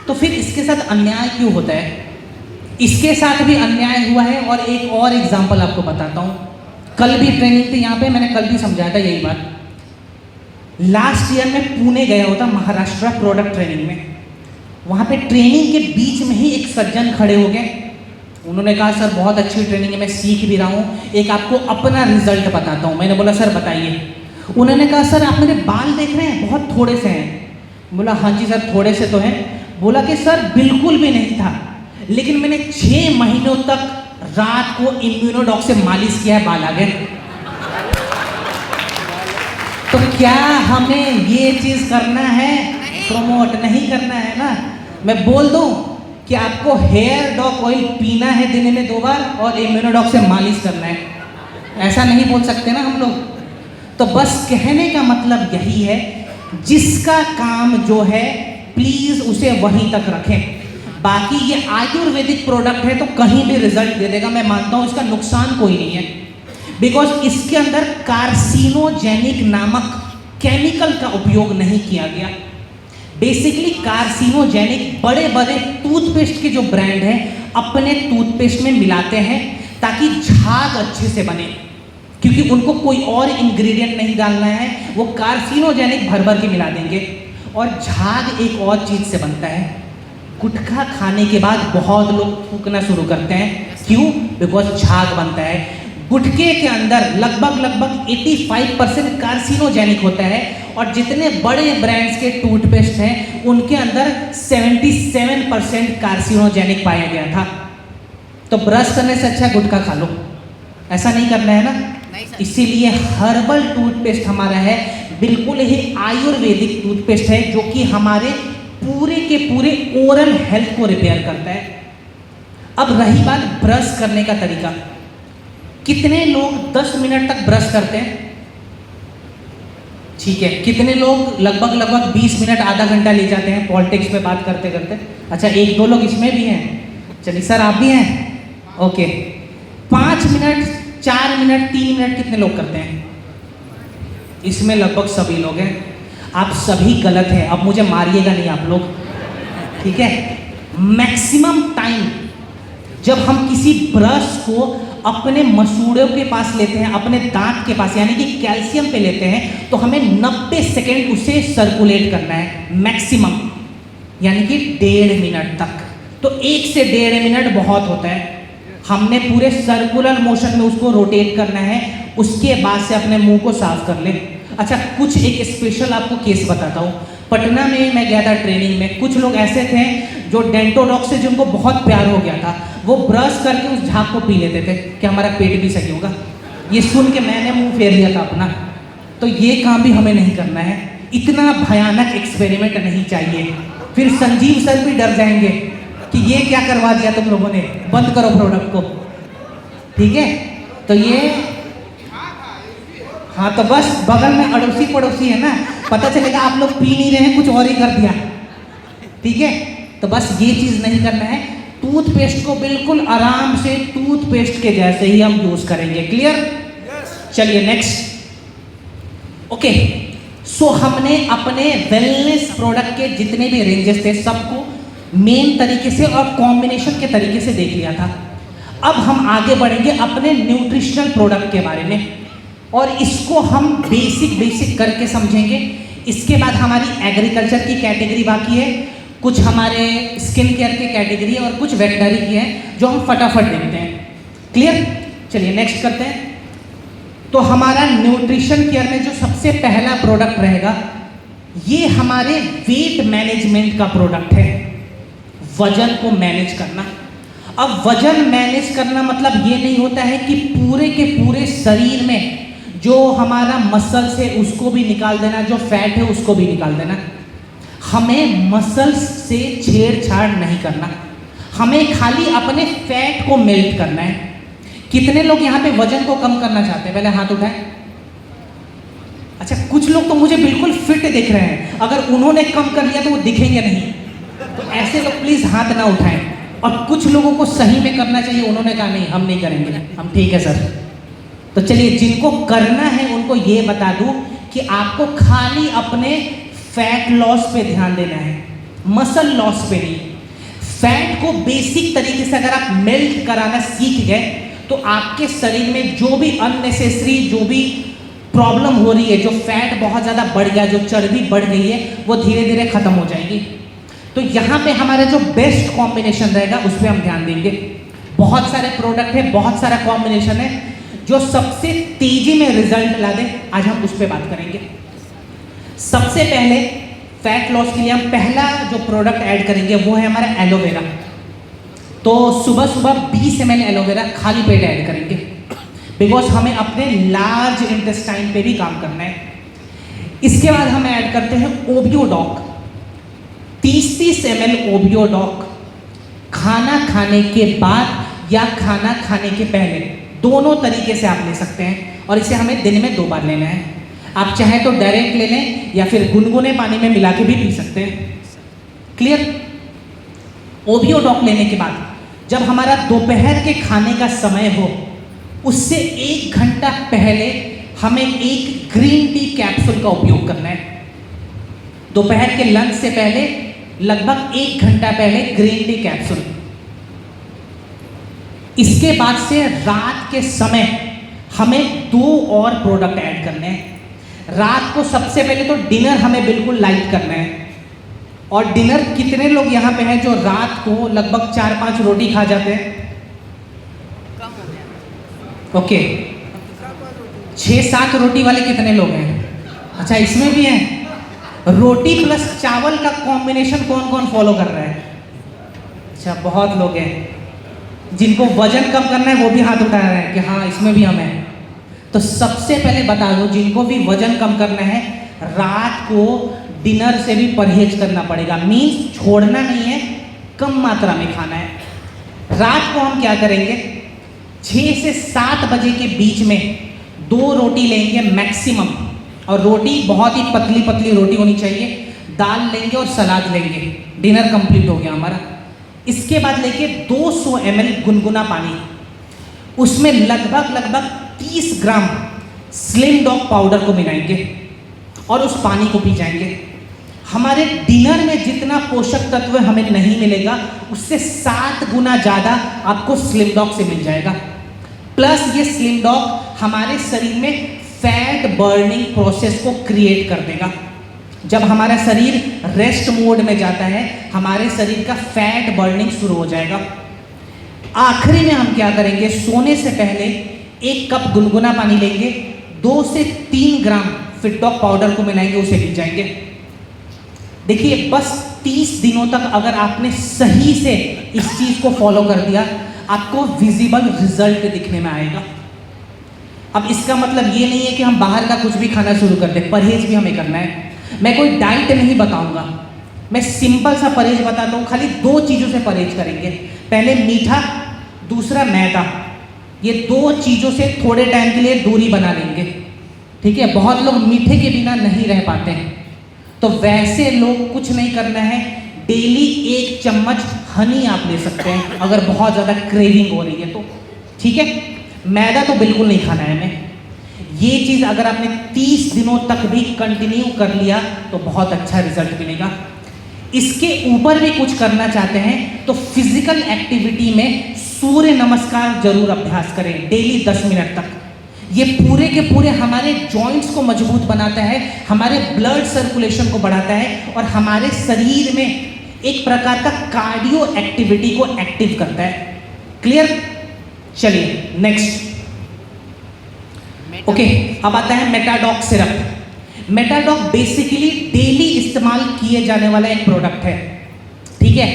तो फिर इसके साथ अन्याय क्यों होता है? इसके साथ भी अन्याय हुआ है। और एक और एग्जाम्पल आपको बताता हूँ। कल भी ट्रेनिंग थी यहाँ पे, मैंने कल भी समझाया था यही बात। लास्ट ईयर में पुणे गया होता, महाराष्ट्र प्रोडक्ट ट्रेनिंग में। वहाँ पे ट्रेनिंग के बीच में ही एक सज्जन खड़े हो गए। उन्होंने कहा सर बहुत अच्छी ट्रेनिंग है, मैं सीख भी रहा हूँ, एक आपको अपना रिजल्ट बताता हूँ। मैंने बोला सर बताइए। उन्होंने कहा सर आप मेरे बाल देख रहे हैं, बहुत थोड़े से हैं। बोला हाँ जी सर थोड़े से तो हैं। बोला कि सर बिल्कुल भी नहीं था, लेकिन मैंने 6 महीनों तक रात को इम्यूनोडॉक से मालिश किया है, बाल आ गए। तो क्या हमें ये चीज़ करना है? प्रमोट नहीं करना है ना। मैं बोल दूं कि आपको हेयर डॉक ऑयल पीना है दिन में 2 बार और इम्यूनोडॉक से मालिश करना है, ऐसा नहीं बोल सकते ना हम लोग। तो बस कहने का मतलब यही है, जिसका काम जो है प्लीज उसे वहीं तक रखें। बाकी ये आयुर्वेदिक प्रोडक्ट है तो कहीं भी रिजल्ट दे देगा, मैं मानता हूं, इसका नुकसान कोई नहीं है, बिकॉज इसके अंदर कार्सिनोजेनिक नामक केमिकल का उपयोग नहीं किया गया। बेसिकली कार्सिनोजेनिक बड़े बड़े टूथपेस्ट के जो ब्रांड हैं अपने टूथपेस्ट में मिलाते हैं ताकि झाग अच्छे से बने, क्योंकि उनको कोई और इंग्रेडिएंट नहीं डालना है, वो कार्सिनोजेनिक भर भर के मिला देंगे। और झाग एक और चीज़ से बनता है, गुटखा खाने के बाद बहुत लोग थूकना शुरू करते हैं, क्यों? बिकॉज झाग बनता है। गुटखे के अंदर लगभग 85% कार्सिनोजेनिक होता है, और जितने बड़े ब्रांड्स के टूथपेस्ट हैं उनके अंदर 77% कार्सिनोजेनिक पाया गया था। तो ब्रश करने से अच्छा गुटखा खा लो, ऐसा नहीं करना है ना। इसीलिए हर्बल टूथपेस्ट हमारा है, बिल्कुल ही आयुर्वेदिक टूथपेस्ट है, जो कि हमारे पूरे के पूरे ओरल हेल्थ को रिपेयर करता है। अब रही बात ब्रश करने का तरीका, कितने लोग 10 मिनट तक ब्रश करते हैं? ठीक है, कितने लोग लगभग 20 मिनट आधा घंटा ले जाते हैं पॉलिटिक्स पे बात करते करते? अच्छा, 1-2 लोग इसमें भी हैं। चलिए सर, आप भी हैं? ओके, 5 मिनट, 4 मिनट, 3 मिनट कितने लोग करते हैं? इसमें लगभग सभी लोग हैं। आप सभी गलत हैं, अब मुझे मारिएगा नहीं आप लोग, ठीक है? मैक्सिमम टाइम जब हम किसी ब्रश को अपने मसूड़ों के पास लेते हैं, अपने दांत के पास, यानी कि कैल्शियम पे लेते हैं, तो हमें 90 सेकेंड उसे सर्कुलेट करना है मैक्सिमम, यानी कि 1.5 मिनट तक। तो 1 से 1.5 मिनट बहुत होता है। हमने पूरे सर्कुलर मोशन में उसको रोटेट करना है, उसके बाद से अपने मुंह को साफ कर ले। अच्छा, कुछ एक स्पेशल आपको केस बताता हूँ। पटना में मैं गया था ट्रेनिंग में, कुछ लोग ऐसे थे जो डेंटोडॉक्स से जिनको बहुत प्यार हो गया था, वो ब्रश करके उस झाग को पी लेते थे कि हमारा पेट भी सही होगा। ये सुन के मैंने मुंह फेर लिया था अपना। तो ये काम भी हमें नहीं करना है, इतना भयानक एक्सपेरिमेंट नहीं चाहिए, फिर संजीव सर भी डर जाएंगे कि ये क्या करवा दिया तुम लोगों ने, बंद करो प्रोडक्ट को, ठीक है? तो ये, हाँ, तो बस बगल में अड़ोसी पड़ोसी है ना, पता चलेगा आप लोग पी नहीं रहे हैं, कुछ और ही कर दिया, ठीक है? तो बस ये चीज़ नहीं करना है। टूथपेस्ट को बिल्कुल आराम से टूथपेस्ट के जैसे ही हम यूज करेंगे। क्लियर? चलिए नेक्स्ट। ओके, सो हमने अपने वेलनेस प्रोडक्ट के जितने भी रेंजेस थे सबको मेन तरीके से और कॉम्बिनेशन के तरीके से देख लिया था। अब हम आगे बढ़ेंगे अपने न्यूट्रिशनल प्रोडक्ट के बारे में, और इसको हम बेसिक करके समझेंगे। इसके बाद हमारी एग्रीकल्चर की कैटेगरी बाकी है, कुछ हमारे स्किन केयर की कैटेगरी है, और कुछ वेटनरी की है जो हम फटाफट देखते हैं। क्लियर? चलिए नेक्स्ट करते हैं। तो हमारा न्यूट्रिशन केयर में जो सबसे पहला प्रोडक्ट रहेगा, ये हमारे वेट मैनेजमेंट का प्रोडक्ट है, वजन को मैनेज करना। अब वजन मैनेज करना मतलब ये नहीं होता है कि पूरे के पूरे शरीर में जो हमारा मसल्स है उसको भी निकाल देना, जो फैट है उसको भी निकाल देना। हमें मसल्स से छेड़छाड़ नहीं करना, हमें खाली अपने फैट को मेल्ट करना है। कितने लोग यहाँ पे वजन को कम करना चाहते हैं? पहले हाथ उठाएं। अच्छा, कुछ लोग तो मुझे बिल्कुल फिट दिख रहे हैं, अगर उन्होंने कम कर लिया तो वो दिखेंगे नहीं, तो ऐसे लोग प्लीज हाथ ना उठाएं। और कुछ लोगों को सही में करना चाहिए, उन्होंने कहा नहीं हम नहीं करेंगे, हम ठीक है सर। तो चलिए, जिनको करना है उनको ये बता दूं कि आपको खाली अपने फैट लॉस पे ध्यान देना है, मसल लॉस पे नहीं। फैट को बेसिक तरीके से अगर आप मेल्ट कराना सीख गए तो आपके शरीर में जो भी अननेसेसरी जो भी प्रॉब्लम हो रही है, जो फैट बहुत ज़्यादा बढ़ गया, जो चर्बी बढ़ गई है, वो धीरे धीरे खत्म हो जाएगी। तो यहाँ पे हमारा जो बेस्ट कॉम्बिनेशन रहेगा उस पर हम ध्यान देंगे। बहुत सारे प्रोडक्ट है, बहुत सारा कॉम्बिनेशन है, जो सबसे तेजी में रिजल्ट ला दे, आज हम उस पर बात करेंगे। सबसे पहले फैट लॉस के लिए हम पहला जो प्रोडक्ट ऐड करेंगे वो है हमारा एलोवेरा। तो सुबह सुबह 20 ml एलोवेरा खाली पेट ऐड करेंगे, बिकॉज हमें अपने लार्ज इंटेस्टाइन पे भी काम करना है। इसके बाद हम ऐड करते हैं ओबियोडॉक, 30 ml ओबियोडॉक खाना खाने के बाद या खाना खाने के पहले, दोनों तरीके से आप ले सकते हैं, और इसे हमें दिन में 2 बार लेना है। आप चाहे तो डायरेक्ट ले लें या फिर गुनगुने पानी में मिला के भी पी सकते हैं। क्लियर? ओबियो डॉक लेने के बाद जब हमारा दोपहर के खाने का समय हो, उससे 1 घंटा पहले हमें एक ग्रीन टी कैप्सूल का उपयोग करना है। दोपहर के लंच से पहले लगभग 1 घंटा पहले ग्रीन टी कैप्सूल। इसके बाद से रात के समय हमें 2 और प्रोडक्ट ऐड करने हैं। रात को सबसे पहले तो डिनर हमें बिल्कुल लाइट करना है। और डिनर कितने लोग यहाँ पे हैं जो रात को लगभग 4-5 रोटी खा जाते हैं? ओके, 6-7 रोटी वाले कितने लोग हैं? अच्छा, इसमें भी हैं। रोटी प्लस चावल का कॉम्बिनेशन कौन कौन फॉलो कर रहा है? अच्छा, बहुत लोग हैं। जिनको वजन कम करना है वो भी हाथ उठा रहे हैं कि हाँ इसमें भी हम हैं। तो सबसे पहले बता दो, जिनको भी वजन कम करना है, रात को डिनर से भी परहेज करना पड़ेगा। मीन्स छोड़ना नहीं है, कम मात्रा में खाना है। रात को हम क्या करेंगे, 6 से 7 बजे के बीच में 2 रोटी लेंगे मैक्सिमम, और रोटी बहुत ही पतली पतली रोटी होनी चाहिए। दाल लेंगे और सलाद लेंगे, डिनर कंप्लीट हो गया हमारा। इसके बाद लेके 200 ml गुनगुना पानी, उसमें लगभग 30 ग्राम स्लिम डॉग पाउडर को मिलाएंगे और उस पानी को पी जाएंगे। हमारे डिनर में जितना पोषक तत्व हमें नहीं मिलेगा, उससे 7 गुना ज़्यादा आपको स्लिम डॉग से मिल जाएगा। प्लस ये स्लिम डॉग हमारे शरीर में फैट बर्निंग प्रोसेस को क्रिएट कर देगा। जब हमारा शरीर रेस्ट मोड में जाता है, हमारे शरीर का फैट बर्निंग शुरू हो जाएगा। आखिरी में हम क्या करेंगे, सोने से पहले 1 कप गुनगुना पानी लेंगे, 2 से 3 ग्राम फिट डॉग पाउडर को मिलाएंगे, उसे पी जाएंगे। देखिए, बस 30 दिनों तक अगर आपने सही से इस चीज़ को फॉलो कर दिया, आपको विजिबल रिजल्ट दिखने में आएगा। अब इसका मतलब ये नहीं है कि हम बाहर का कुछ भी खाना शुरू कर दें, परहेज भी हमें करना है। मैं कोई डाइट नहीं बताऊंगा, मैं सिंपल सा परहेज बताता हूँ। खाली 2 चीज़ों से परहेज करेंगे, पहले मीठा, दूसरा मैदा। ये 2 चीज़ों से थोड़े टाइम के लिए दूरी बना लेंगे, ठीक है? बहुत लोग मीठे के बिना नहीं रह पाते हैं, तो वैसे लोग कुछ नहीं करना है, डेली 1 चम्मच हनी आप ले सकते हैं अगर बहुत ज़्यादा क्रेविंग हो रही है तो, ठीक है? मैदा तो बिल्कुल नहीं खाना है हमें। ये चीज़ अगर आपने 30 दिनों तक भी कंटिन्यू कर लिया तो बहुत अच्छा रिजल्ट मिलेगा। इसके ऊपर भी कुछ करना चाहते हैं तो फिजिकल एक्टिविटी में सूर्य नमस्कार जरूर अभ्यास करें डेली 10 मिनट तक। ये पूरे के पूरे हमारे जॉइंट्स को मजबूत बनाता है, हमारे ब्लड सर्कुलेशन को बढ़ाता है और हमारे शरीर में एक प्रकार का कार्डियो एक्टिविटी को एक्टिव करता है। क्लियर? चलिए नेक्स्ट। ओके, अब आता है मेटाडॉक सिरप। मेटाडॉक बेसिकली डेली इस्तेमाल किए जाने वाला एक प्रोडक्ट है, ठीक है?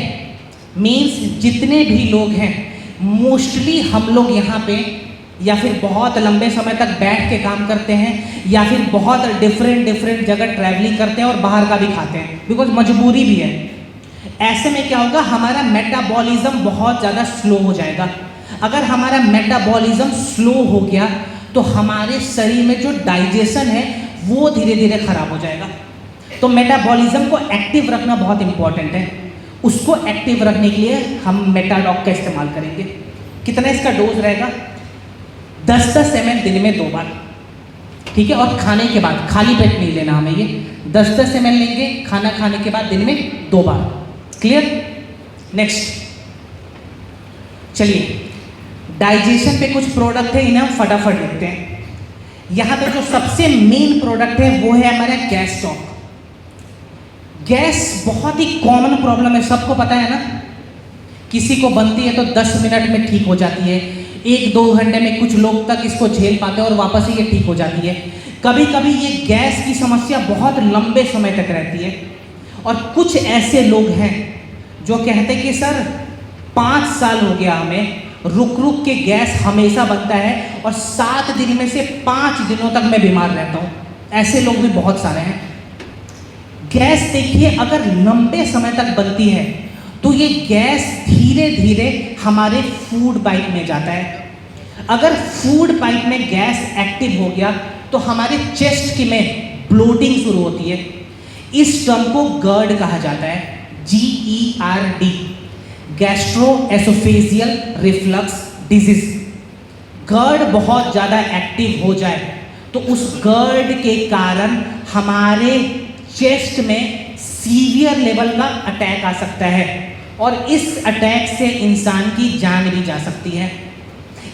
मीन्स जितने भी लोग हैं, मोस्टली हम लोग यहाँ पे या फिर बहुत लंबे समय तक बैठ के काम करते हैं या फिर बहुत डिफरेंट जगह ट्रैवलिंग करते हैं और बाहर का भी खाते हैं, बिकॉज मजबूरी भी है। ऐसे में क्या होगा, हमारा मेटाबॉलिज्म बहुत ज़्यादा स्लो हो जाएगा। अगर हमारा मेटाबॉलिज्म स्लो हो गया तो हमारे शरीर में जो डाइजेशन है वो धीरे धीरे खराब हो जाएगा। तो मेटाबॉलिज्म को एक्टिव रखना बहुत इंपॉर्टेंट है। उसको एक्टिव रखने के लिए हम मेटाडॉक का इस्तेमाल करेंगे। कितना इसका डोज रहेगा? 10-10 ml दिन में 2 बार, ठीक है? और खाने के बाद, खाली पेट नहीं लेना हमें, ये 10-10 ml लेंगे खाना खाने के बाद दिन में 2 बार। क्लियर? नेक्स्ट चलिए, डाइजेशन पे कुछ प्रोडक्ट है, इन्हें हम फटाफट देखते हैं। यहाँ पे जो सबसे मेन प्रोडक्ट है वो है हमारा गैस चौक। गैस बहुत ही कॉमन प्रॉब्लम है, सबको पता है ना। किसी को बनती है तो 10 मिनट में ठीक हो जाती है, 1-2 घंटे में कुछ लोग तक इसको झेल पाते हैं और वापस ही ये ठीक हो जाती है। कभी कभी ये गैस की समस्या बहुत लंबे समय तक रहती है। और कुछ ऐसे लोग हैं जो कहते हैं कि सर 5 साल हो गया हमें, रुक के गैस हमेशा बनता है और 7 दिन में से 5 दिनों तक मैं बीमार रहता हूँ। ऐसे लोग भी बहुत सारे हैं। गैस देखिए, अगर लंबे समय तक बनती है तो ये गैस धीरे धीरे हमारे फूड पाइप में जाता है। अगर फूड पाइप में गैस एक्टिव हो गया तो हमारे चेस्ट की में ब्लोटिंग शुरू होती है। इस टर्म को GERD कहा जाता है, GERD, gastro-oesophageal reflux disease. GERD बहुत ज़्यादा एक्टिव हो जाए तो उस GERD के कारण हमारे चेस्ट में सीवियर लेवल का अटैक आ सकता है और इस अटैक से इंसान की जान भी जा सकती है।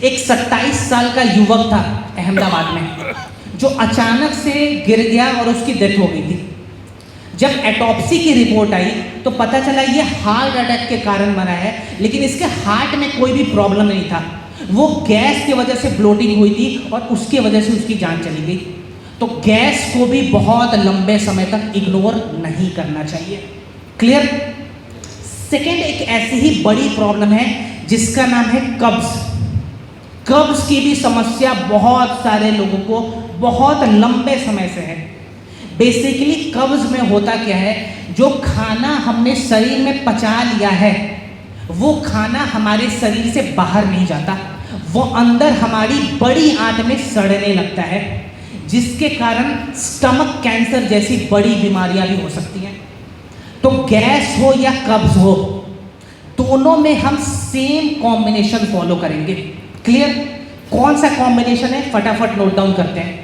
एक 27 साल का युवक था अहमदाबाद में जो अचानक से गिर गया और उसकी डेथ हो गई थी। जब एटॉप्सी की रिपोर्ट आई तो पता चला ये हार्ट अटैक के कारण मरा है, लेकिन इसके हार्ट में कोई भी प्रॉब्लम नहीं था। वो गैस की वजह से ब्लोटिंग हुई थी और उसकी वजह से उसकी जान चली गई। तो गैस को भी बहुत लंबे समय तक इग्नोर नहीं करना चाहिए। क्लियर? सेकेंड, एक ऐसी ही बड़ी प्रॉब्लम है जिसका नाम है कब्ज। कब्ज की भी समस्या बहुत सारे लोगों को बहुत लंबे समय से है। बेसिकली कब्ज में होता क्या है, जो खाना हमने शरीर में पचा लिया है वो खाना हमारे शरीर से बाहर नहीं जाता, वो अंदर हमारी बड़ी आंत में सड़ने लगता है, जिसके कारण स्टमक कैंसर जैसी बड़ी बीमारियां भी हो सकती हैं। तो गैस हो या कब्ज हो, दोनों में हम सेम कॉम्बिनेशन फॉलो करेंगे। क्लियर? कौन सा कॉम्बिनेशन है, फटाफट नोट डाउन करते हैं।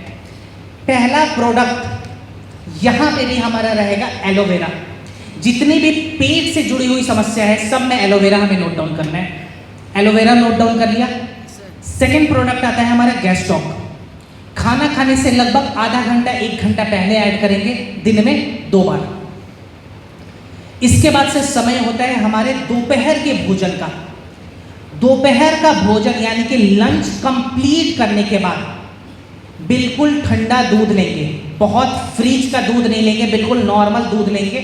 पहला प्रोडक्ट यहां पे भी हमारा रहेगा एलोवेरा। जितनी भी पेट से जुड़ी हुई समस्या है सब में एलोवेरा हमें नोट डाउन करना है। एलोवेरा नोट डाउन कर लिया। सेकेंड प्रोडक्ट आता है हमारा गैस्ट्रॉक। खाना खाने से लगभग आधा घंटा 1 घंटा पहले ऐड करेंगे, दिन में 2 बार। इसके बाद से समय होता है हमारे दोपहर के भोजन का। दोपहर का भोजन यानी कि लंच कंप्लीट करने के बाद बिल्कुल ठंडा दूध लेंगे, बहुत फ्रिज का दूध नहीं लेंगे, बिल्कुल नॉर्मल दूध लेंगे।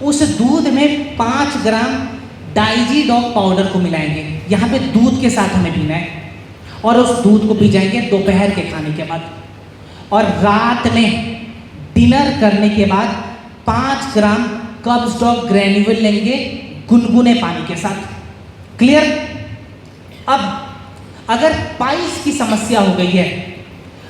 उस दूध में 5 ग्राम डाइजीडॉक पाउडर को मिलाएंगे। यहाँ पे दूध के साथ हमें पीना है और उस दूध को पी जाएंगे दोपहर के खाने के बाद। और रात में डिनर करने के बाद 5 ग्राम कब्जडॉक ग्रैन्यूल लेंगे गुनगुने पानी के साथ। क्लियर? अब अगर पाइल्स की समस्या हो गई है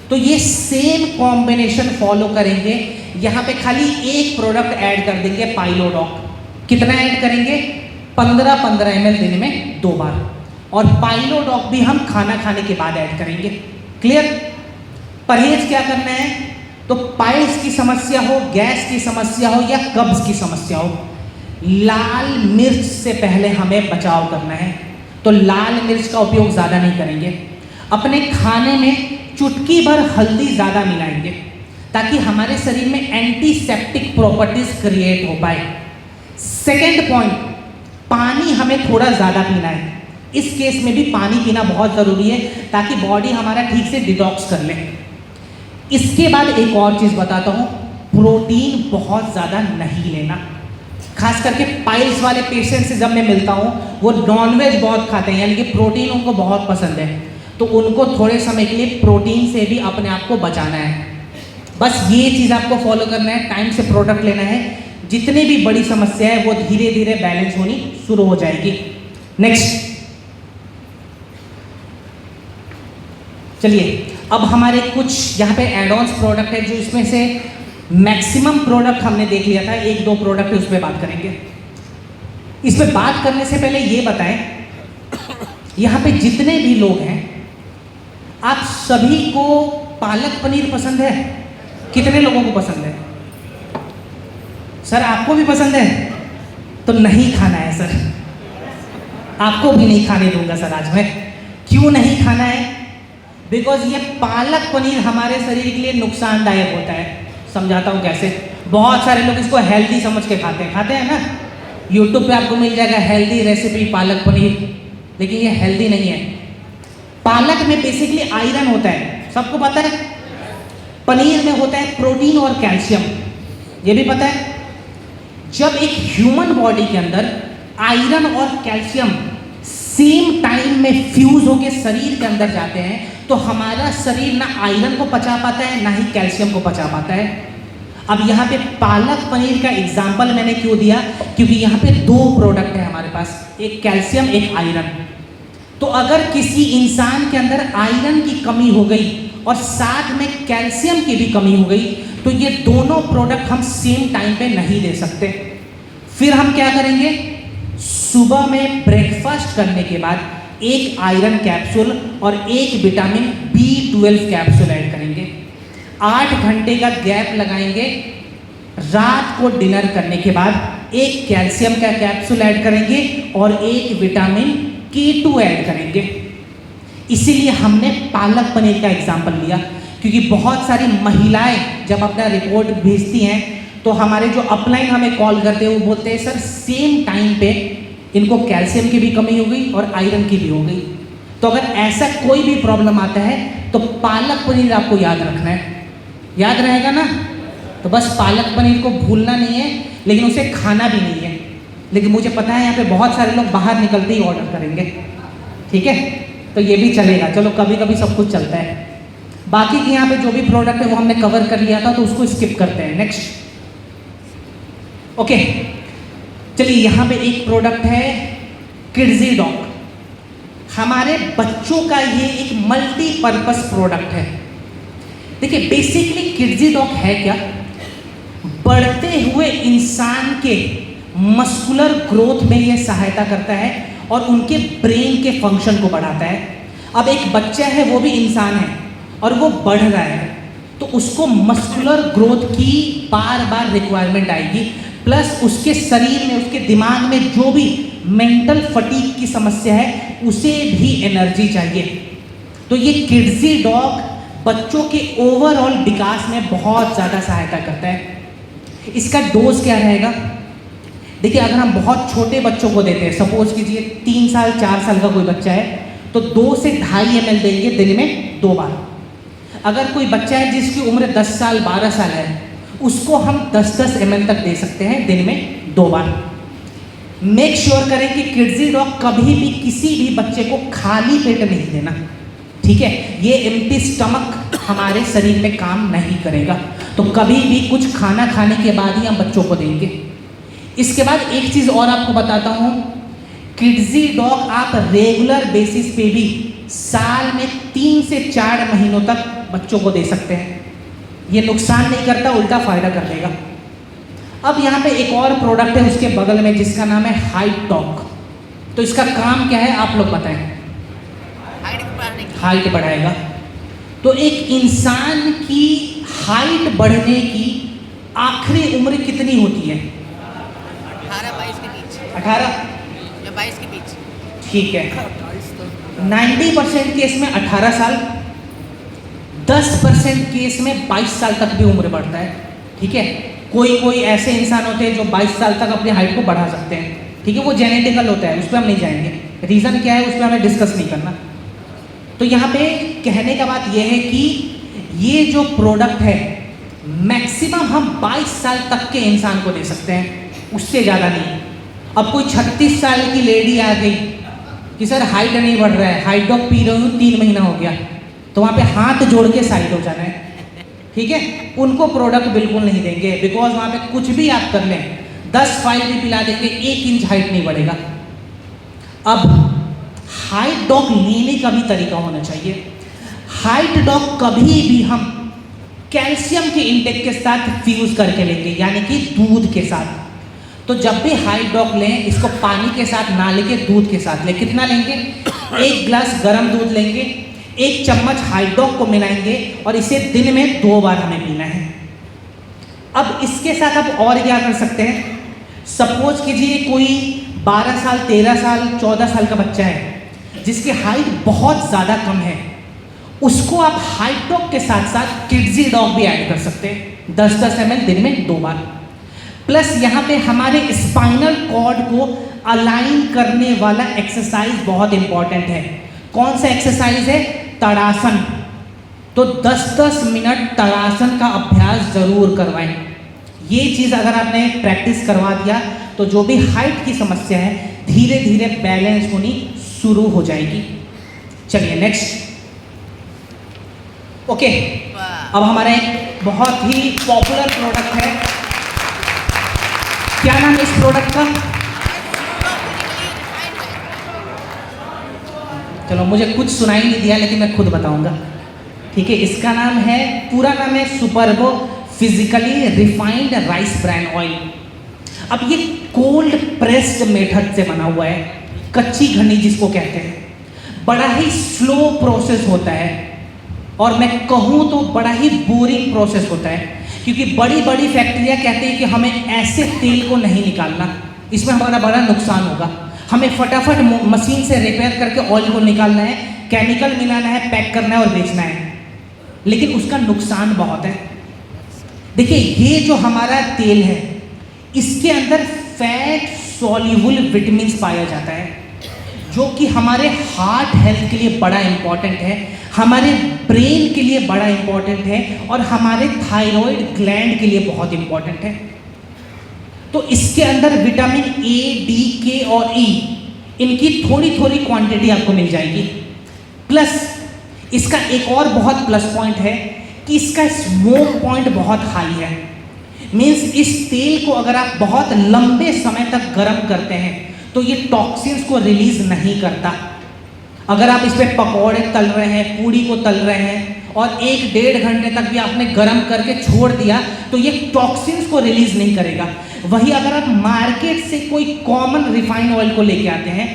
तो ये सेम कॉम्बिनेशन फॉलो करेंगे। यहाँ पे खाली एक प्रोडक्ट ऐड कर देंगे, पाइलोडॉक। कितना ऐड करेंगे? 15-15 ml दिन में 2 बार। और पाइलोडॉक भी हम खाना खाने के बाद ऐड करेंगे। क्लियर? परहेज क्या करना है? तो पाइल्स की समस्या हो, गैस की समस्या हो या कब्ज की समस्या हो, लाल मिर्च से पहले हमें बचाव करना है। तो लाल मिर्च का उपयोग ज़्यादा नहीं करेंगे। अपने खाने में चुटकी भर हल्दी ज़्यादा मिलाएंगे ताकि हमारे शरीर में एंटीसेप्टिक प्रॉपर्टीज क्रिएट हो पाए। सेकेंड पॉइंट, पानी हमें थोड़ा ज़्यादा पीना है। इस केस में भी पानी पीना बहुत ज़रूरी है ताकि बॉडी हमारा ठीक से डिटॉक्स कर ले। इसके बाद एक और चीज़ बताता हूँ, प्रोटीन बहुत ज़्यादा नहीं लेना। खास करके पाइल्स वाले पेशेंट से जब मैं मिलता हूँ, वो नॉनवेज बहुत खाते हैं, यानी कि प्रोटीन उनको बहुत पसंद है, तो उनको थोड़े समय के लिए प्रोटीन से भी अपने आप को बचाना है। बस ये चीज़ आपको फॉलो करना है, टाइम से प्रोडक्ट लेना है। जितनी भी बड़ी समस्या है वो धीरे धीरे बैलेंस होनी शुरू हो जाएगी। नेक्स्ट, चलिए अब हमारे कुछ यहाँ पे एडवांस प्रोडक्ट है जो इसमें से मैक्सिमम प्रोडक्ट हमने देख लिया था, 1-2 प्रोडक्ट है उस पर बात करेंगे। इस पर बात करने से पहले ये बताएं, यहाँ पे जितने भी लोग हैं आप सभी को पालक पनीर पसंद है? कितने लोगों को पसंद है? सर आपको भी पसंद है? तो नहीं खाना है सर, आपको भी नहीं खाने दूंगा सर आज मैं। क्यों नहीं खाना है? बिकॉज ये पालक पनीर हमारे शरीर के लिए नुकसानदायक होता है। समझाता हूँ कैसे। बहुत सारे लोग इसको हेल्दी समझ के खाते हैं ना। यूट्यूब पे आपको मिल जाएगा हेल्दी रेसिपी पालक पनीर, लेकिन ये हेल्दी नहीं है। पालक में बेसिकली आयरन होता है, सबको पता है। पनीर में होता है प्रोटीन और कैल्शियम, ये भी पता है। जब एक ह्यूमन बॉडी के अंदर आयरन और कैल्शियम सेम टाइम में फ्यूज होकर शरीर के अंदर जाते हैं तो हमारा शरीर ना आयरन को पचा पाता है ना ही कैल्शियम को पचा पाता है। अब यहाँ पे पालक पनीर का एग्जाम्पल मैंने क्यों दिया? क्योंकि यहाँ पे 2 प्रोडक्ट है हमारे पास, एक कैल्शियम एक आयरन। तो अगर किसी इंसान के अंदर आयरन की कमी हो गई और साथ में कैल्शियम की भी कमी हो गई, तो ये दोनों प्रोडक्ट हम सेम टाइम पे नहीं दे सकते। फिर हम क्या करेंगे, सुबह में ब्रेकफास्ट करने के बाद एक आयरन कैप्सूल और एक विटामिन B12 कैप्सूल ऐड करेंगे। 8 घंटे का गैप लगाएंगे, रात को डिनर करने के बाद एक कैल्शियम का कैप्सूल ऐड करेंगे और एक विटामिन K2 ऐड करेंगे। इसीलिए हमने पालक पनीर का एग्जाम्पल लिया, क्योंकि बहुत सारी महिलाएं जब अपना रिपोर्ट भेजती हैं तो हमारे जो अपलाइन हमें कॉल करते हैं वो बोलते हैं सर सेम टाइम पे इनको कैल्शियम की भी कमी हो गई और आयरन की भी हो गई। तो अगर ऐसा कोई भी प्रॉब्लम आता है तो पालक पनीर आपको याद रखना है, याद रहेगा ना? तो बस पालक पनीर को भूलना नहीं है, लेकिन उसे खाना भी नहीं है। लेकिन मुझे पता है यहाँ पे बहुत सारे लोग बाहर निकलते ही ऑर्डर करेंगे, ठीक है? तो ये भी चलेगा, चलो कभी कभी सब कुछ चलता है। बाकी के यहाँ पे जो भी प्रोडक्ट है वो हमने कवर कर लिया था, तो उसको स्किप करते हैं। नेक्स्ट, ओके, चलिए यहाँ पे एक प्रोडक्ट है किड्जी डॉग। हमारे बच्चों का ये एक मल्टीपर्पस प्रोडक्ट है। देखिए बेसिकली किड्जी डॉग है क्या, बढ़ते हुए इंसान के मस्कुलर ग्रोथ में ये सहायता करता है और उनके ब्रेन के फंक्शन को बढ़ाता है। अब एक बच्चा है, वो भी इंसान है और वो बढ़ रहा है, तो उसको मस्कुलर ग्रोथ की बार बार रिक्वायरमेंट आएगी, प्लस उसके शरीर में, उसके दिमाग में जो भी मेंटल फटीग की समस्या है उसे भी एनर्जी चाहिए। तो ये किड्जी डॉग बच्चों के ओवरऑल विकास में बहुत ज़्यादा सहायता करता है। इसका डोज क्या रहेगा? देखिए अगर हम बहुत छोटे बच्चों को देते हैं, सपोज कीजिए 3 साल 4 साल का कोई बच्चा है, तो 2 से 2.5 ml देंगे दिन में 2 बार। अगर कोई बच्चा है जिसकी उम्र 10 साल 12 साल है, उसको हम 10-10 ml तक दे सकते हैं दिन में 2 बार। मेक श्योर करें कि किड्जी डॉग कभी भी किसी भी बच्चे को खाली पेट नहीं देना, ठीक है? ये एम्प्टी स्टमक हमारे शरीर में काम नहीं करेगा, तो कभी भी कुछ खाना खाने के बाद ही हम बच्चों को देंगे। इसके बाद एक चीज़ और आपको बताता हूँ, किड्जी डॉग आप रेगुलर बेसिस पे भी साल में 3 से 4 महीनों तक बच्चों को दे सकते हैं। ये नुकसान नहीं करता, उल्टा फायदा कर देगा। अब यहाँ पे एक और प्रोडक्ट है उसके बगल में जिसका नाम है हाइट डॉग। तो इसका काम क्या है आप लोग बताएं? हाइट बढ़ाएगा। तो एक इंसान की हाइट बढ़ने की आखिरी उम्र कितनी होती है? 18-22 के बीच। 18 या 22 के बीच, ठीक है। 90% केस में 18 साल, 10% केस में 22 साल तक भी उम्र बढ़ता है, ठीक है? कोई ऐसे इंसान होते हैं जो 22 साल तक अपनी हाइट को बढ़ा सकते हैं, ठीक है? वो जेनेटिकल होता है, उस पर हम नहीं जाएंगे। रीज़न क्या है उस पर हमें डिस्कस नहीं करना। तो यहाँ पे कहने का बात यह है कि ये जो प्रोडक्ट है मैक्सिमम हम 22 साल तक के इंसान को दे सकते हैं, उससे ज़्यादा नहीं। अब कोई 36 साल की लेडी आ गई कि सर हाइट नहीं बढ़ रहा है, हाइट डॉग पी रही हूँ 3 महीना हो गया, तो वहाँ पे हाथ जोड़ के साइड हो जाना है, ठीक है? उनको प्रोडक्ट बिल्कुल नहीं देंगे, बिकॉज वहाँ पे कुछ भी आप कर लें, 10 फाइल भी पिला देंगे, 1 इंच हाइट नहीं बढ़ेगा। अब हाइट डॉग लेने का भी तरीका होना चाहिए। हाइट डॉग कभी भी हम कैल्शियम के इंटेक के साथ फ्यूज करके लेंगे, यानी कि दूध के साथ। तो जब भी हाइट डॉग लें, इसको पानी के साथ ना लेके दूध के साथ लें। कितना लेंगे? 1 गिलास गर्म दूध लेंगे, 1 चम्मच हाइट डॉग को मिलाएंगे और इसे दिन में 2 बार हमें पीना है। अब इसके साथ आप और क्या कर सकते हैं? सपोज कीजिए कोई 12 साल 13 साल 14 साल का बच्चा है जिसकी हाइट बहुत ज़्यादा कम है, उसको आप हाइट डॉग के साथ साथ किड्जी डॉग भी ऐड कर सकते हैं, 10-10 ml दिन में 2 बार। प्लस यहाँ पे हमारे स्पाइनल कॉर्ड को अलाइन करने वाला एक्सरसाइज बहुत इंपॉर्टेंट है। कौन सा एक्सरसाइज है? ताड़ासन। तो 10-10 मिनट ताड़ासन का अभ्यास जरूर करवाएं। ये चीज़ अगर आपने प्रैक्टिस करवा दिया तो जो भी हाइट की समस्या है धीरे धीरे बैलेंस होनी शुरू हो जाएगी। चलिए नेक्स्ट। ओके, अब हमारा एक बहुत ही पॉपुलर प्रोडक्ट है। क्या नाम है इस प्रोडक्ट का? चलो मुझे कुछ सुनाई नहीं दिया लेकिन मैं खुद बताऊंगा, ठीक है, इसका नाम है, पूरा नाम है Superbo physically refined rice bran oil. अब ये कोल्ड प्रेस्ड मेथड से बना हुआ है, कच्ची घनी जिसको कहते हैं, बड़ा ही स्लो प्रोसेस होता है, और मैं कहूँ तो बड़ा ही बोरिंग प्रोसेस होता है, क्योंकि बड़ी बड़ी फैक्ट्रियाँ कहती हैं कि हमें ऐसे तेल को नहीं निकालना, इसमें हमारा बड़ा नुकसान होगा, हमें फटाफट मशीन से रिपेयर करके ऑयल को निकालना है, केमिकल मिलाना है, पैक करना है और बेचना है, लेकिन उसका नुकसान बहुत है। देखिए, ये जो हमारा तेल है, इसके अंदर फैट सॉल्युबल विटामिन पाया जाता है, जो कि हमारे हार्ट हेल्थ के लिए बड़ा इंपॉर्टेंट है, हमारे ब्रेन के लिए बड़ा इंपॉर्टेंट है, और हमारे थायराइड ग्लैंड के लिए बहुत इंपॉर्टेंट है। तो इसके अंदर विटामिन ए, डी, के और ई, इनकी थोड़ी थोड़ी क्वांटिटी आपको मिल जाएगी। प्लस इसका एक और बहुत प्लस पॉइंट है कि इसका स्मोक पॉइंट बहुत हाई है। मीन्स इस तेल को अगर आप बहुत लंबे समय तक गर्म करते हैं तो ये टॉक्सिन्स को रिलीज नहीं करता। अगर आप इस पर पकौड़े तल रहे हैं, पूड़ी को तल रहे हैं, और 1-1.5 घंटे तक भी आपने गर्म करके छोड़ दिया तो ये टॉक्सिन्स को रिलीज नहीं करेगा। वही अगर आप मार्केट से कोई कॉमन रिफाइंड ऑयल को लेके आते हैं,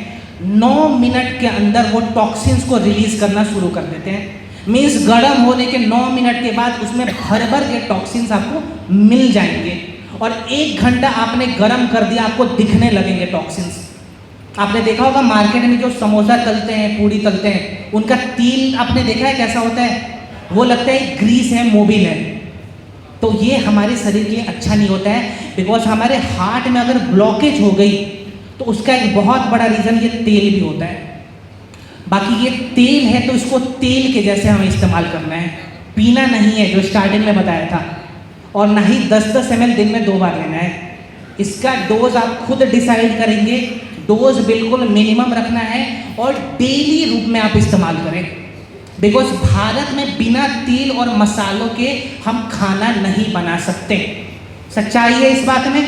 9 मिनट के अंदर वो टॉक्सिन्स को रिलीज करना शुरू कर देते हैं। मीन्स गर्म होने के 9 मिनट के बाद उसमें भर भर के टॉक्सिन्स आपको मिल जाएंगे, और 1 घंटा आपने गर्म कर दिया, आपको दिखने लगेंगे टॉक्सिन्स। आपने देखा होगा मार्केट में जो समोसा तलते हैं, पूड़ी तलते हैं, उनका तेल आपने देखा है कैसा होता है? वो लगता है ग्रीस है, मोबिल है। तो ये हमारे शरीर के लिए अच्छा नहीं होता है, बिकॉज हमारे हार्ट में अगर ब्लॉकेज हो गई तो उसका एक बहुत बड़ा रीज़न ये तेल भी होता है। बाकी ये तेल है तो इसको तेल के जैसे हमें इस्तेमाल करना है, पीना नहीं है, जो स्टार्टिंग में बताया था, और ना ही 10-10 ml दिन में 2 बार लेना है। इसका डोज आप खुद डिसाइड करेंगे, डोज बिल्कुल मिनिमम रखना है, और डेली रूप में आप इस्तेमाल करें, बिकॉज भारत में बिना तेल और मसालों के हम खाना नहीं बना सकते। सच्चाई है इस बात में।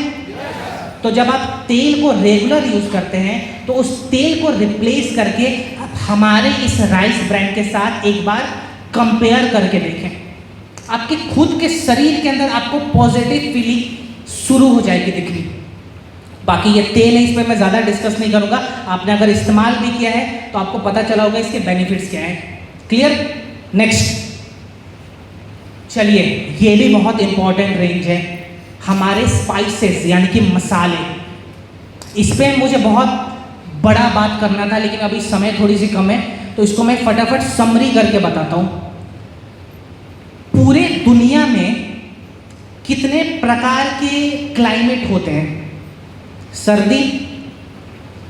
तो जब आप तेल को रेगुलर यूज़ करते हैं तो उस तेल को रिप्लेस करके आप हमारे इस राइस ब्रांड के साथ एक बार कंपेयर करके देखें, आपके खुद के शरीर के अंदर आपको पॉजिटिव फीलिंग शुरू हो जाएगी दिखनी। बाकी ये तेल है, इस पर मैं ज़्यादा डिस्कस नहीं करूँगा, आपने अगर इस्तेमाल भी किया है तो आपको पता चला होगा इसके बेनिफिट्स क्या हैं। क्लियर? नेक्स्ट चलिए, ये भी बहुत इंपॉर्टेंट रेंज है, हमारे स्पाइसेस यानी कि मसाले। इस पर मुझे बहुत बड़ा बात करना था, लेकिन अभी समय थोड़ी सी कम है, तो इसको मैं फटाफट समरी करके बताता हूँ। पूरे दुनिया में कितने प्रकार के क्लाइमेट होते हैं? सर्दी,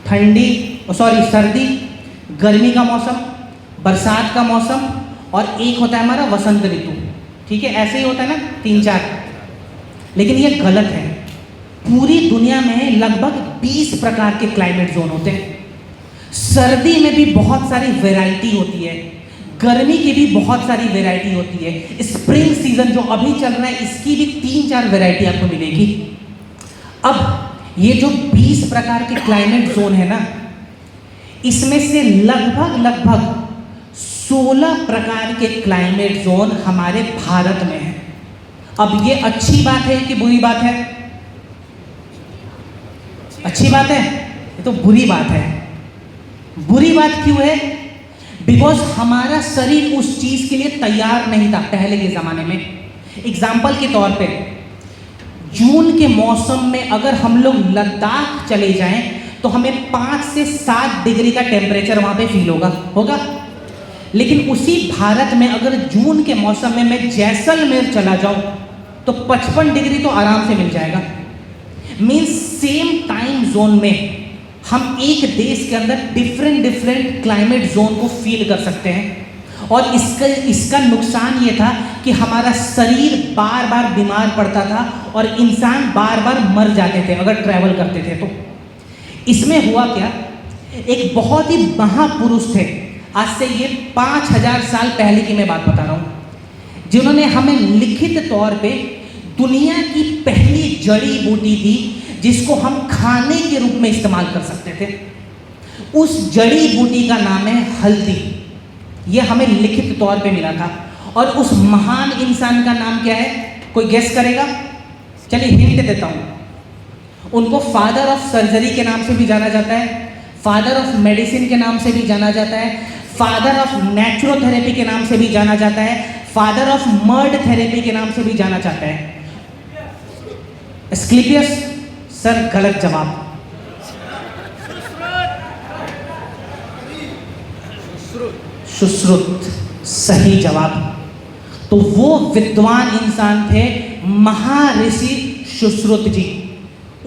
ठंडी, सर्दी, गर्मी का मौसम, बरसात का मौसम, और एक होता है हमारा वसंत ऋतु। ठीक है, ऐसे ही होता है ना, 3-4। लेकिन ये गलत है। पूरी दुनिया में लगभग 20 प्रकार के क्लाइमेट जोन होते हैं। सर्दी में भी बहुत सारी वैरायटी होती है, गर्मी की भी बहुत सारी वैरायटी होती है, स्प्रिंग सीजन जो अभी चल रहा है इसकी भी 3-4 वैरायटी आपको मिलेगी। अब ये जो 20 प्रकार के क्लाइमेट जोन है ना, इसमें से लगभग 16 प्रकार के क्लाइमेट जोन हमारे भारत में है। अब ये अच्छी बात है कि बुरी बात है? अच्छी बात है, ये तो बुरी बात है। बुरी बात क्यों है? बिकॉज हमारा शरीर उस चीज के लिए तैयार नहीं था पहले के जमाने में। एग्जाम्पल के तौर पे, जून के मौसम में अगर हम लोग लद्दाख चले जाएं तो हमें 5 से 7 डिग्री का टेम्परेचर वहां पे फील होगा। लेकिन उसी भारत में अगर जून के मौसम में मैं जैसलमेर चला जाऊं तो 55 डिग्री तो आराम से मिल जाएगा। मीन्स सेम टाइम जोन में हम एक देश के अंदर डिफरेंट क्लाइमेट जोन को फील कर सकते हैं। और इसका नुकसान ये था कि हमारा शरीर बार बार बीमार पड़ता था और इंसान बार बार मर जाते थे अगर ट्रैवल करते थे। तो इसमें हुआ क्या, एक बहुत ही महापुरुष थे, आज से ये 5000 साल पहले की मैं बात बता रहा हूँ, जिन्होंने हमें लिखित तौर पे दुनिया की पहली जड़ी बूटी दी जिसको हम खाने के रूप में इस्तेमाल कर सकते थे। उस जड़ी बूटी का नाम है हल्दी। ये हमें लिखित तौर पे मिला था और उस महान इंसान का नाम क्या है? कोई गेस करेगा? चलिए हिंट देता हूं। उनको फादर ऑफ सर्जरी के नाम से भी जाना जाता है, फादर ऑफ मेडिसिन के नाम से भी जाना जाता है, फादर ऑफ नेचुरोथेरेपी के नाम से भी जाना जाता है, फादर ऑफ मर्ड थेरेपी के नाम से भी जाना जाता है। एस्क्लेपियस सर, गलत जवाब। सुश्रुत सही जवाब। तो वो विद्वान इंसान थे महर्षि सुश्रुत जी।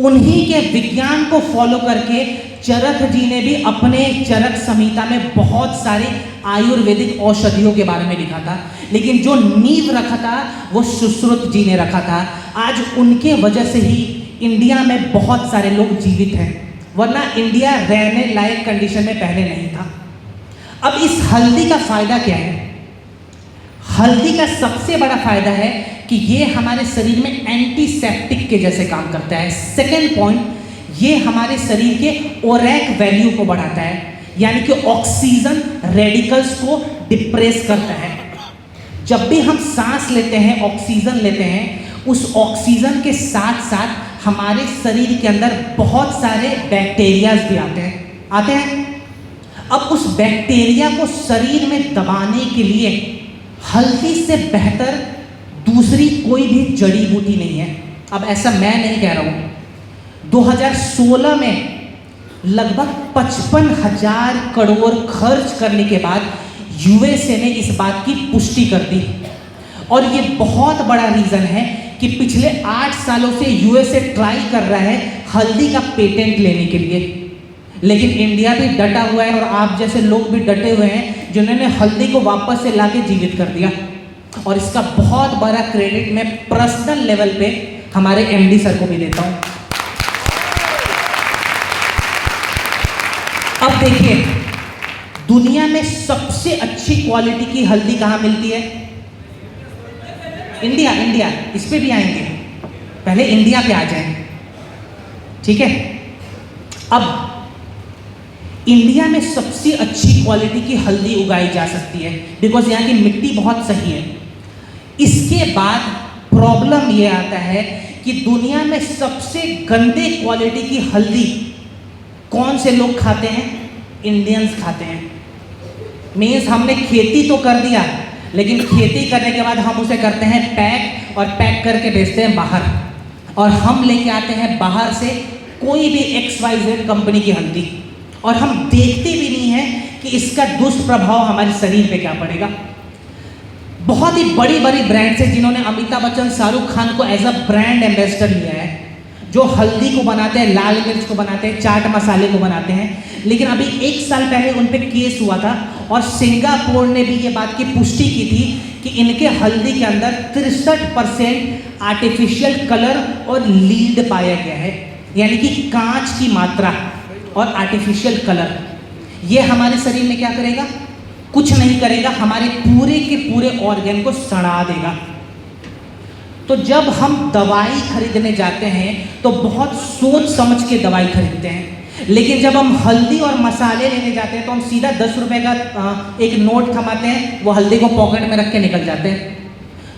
उन्हीं के विज्ञान को फॉलो करके चरक जी ने भी अपने चरक संहिता में बहुत सारी आयुर्वेदिक औषधियों के बारे में लिखा था, लेकिन जो नींव रखा था वो सुश्रुत जी ने रखा था। आज उनके वजह से ही इंडिया में बहुत सारे लोग जीवित हैं, वरना इंडिया रहने लायक कंडीशन में पहले नहीं था। अब इस हल्दी का फायदा क्या है? हल्दी का सबसे बड़ा फायदा है कि ये हमारे शरीर में एंटीसेप्टिक के जैसे काम करता है। सेकेंड पॉइंट, ये हमारे शरीर के ओरैक वैल्यू को बढ़ाता है, यानी कि ऑक्सीजन रेडिकल्स को डिप्रेस करता है। जब भी हम सांस लेते हैं, ऑक्सीजन लेते हैं, उस ऑक्सीजन के साथ साथ हमारे शरीर के अंदर बहुत सारे बैक्टीरियाज भी आते हैं। अब उस बैक्टीरिया को शरीर में दबाने के लिए हल्दी से बेहतर दूसरी कोई भी जड़ी बूटी नहीं है। अब ऐसा मैं नहीं कह रहा हूँ। 2016 में लगभग 55,000 करोड़ खर्च करने के बाद यूएसए ने इस बात की पुष्टि कर दी, और ये बहुत बड़ा रीज़न है कि पिछले 8 सालों से यूएसए ट्राई कर रहा है हल्दी का पेटेंट लेने के लिए, लेकिन इंडिया भी डटा हुआ है और आप जैसे लोग भी डटे हुए हैं जिन्होंने हल्दी को वापस से लाके जीवित कर दिया। और इसका बहुत बड़ा क्रेडिट मैं पर्सनल लेवल पे हमारे एमडी सर को भी देता हूं। अब देखिए, दुनिया में सबसे अच्छी क्वालिटी की हल्दी कहां मिलती है? इंडिया। इस पे भी आएंगे, पहले इंडिया पे आ जाएं, ठीक है। अब इंडिया में सबसे अच्छी क्वालिटी की हल्दी उगाई जा सकती है बिकॉज यहाँ की मिट्टी बहुत सही है। इसके बाद प्रॉब्लम ये आता है कि दुनिया में सबसे गंदे क्वालिटी की हल्दी कौन से लोग खाते हैं? इंडियंस खाते हैं। मीन्स हमने खेती तो कर दिया, लेकिन खेती करने के बाद हम उसे करते हैं पैक, और पैक करके बेचते हैं बाहर, और हम लेके आते हैं बाहर से कोई भी XYZ कंपनी की हल्दी, और हम देखते भी नहीं हैं कि इसका दुष्प्रभाव हमारे शरीर पे क्या पड़ेगा। बहुत ही बड़ी बड़ी ब्रांड्स हैं जिन्होंने अमिताभ बच्चन, शाहरुख खान को एज अ ब्रांड एम्बेसडर लिया है, जो हल्दी को बनाते हैं, लाल मिर्च को बनाते हैं, चाट मसाले को बनाते हैं। लेकिन अभी 1 साल पहले उन पे केस हुआ था, और सिंगापुर ने भी ये बात की पुष्टि की थी कि इनके हल्दी के अंदर 63% आर्टिफिशियल कलर और लीड पाया गया है, यानी कि कांच की मात्रा और आर्टिफिशियल कलर। ये हमारे शरीर में क्या करेगा? कुछ नहीं करेगा, हमारे पूरे के पूरे ऑर्गन को सड़ा देगा। तो जब हम दवाई खरीदने जाते हैं तो बहुत सोच समझ के दवाई खरीदते हैं, लेकिन जब हम हल्दी और मसाले लेने जाते हैं तो हम सीधा 10 रुपए का एक नोट थमाते हैं, वो हल्दी को पॉकेट में रख के निकल जाते हैं।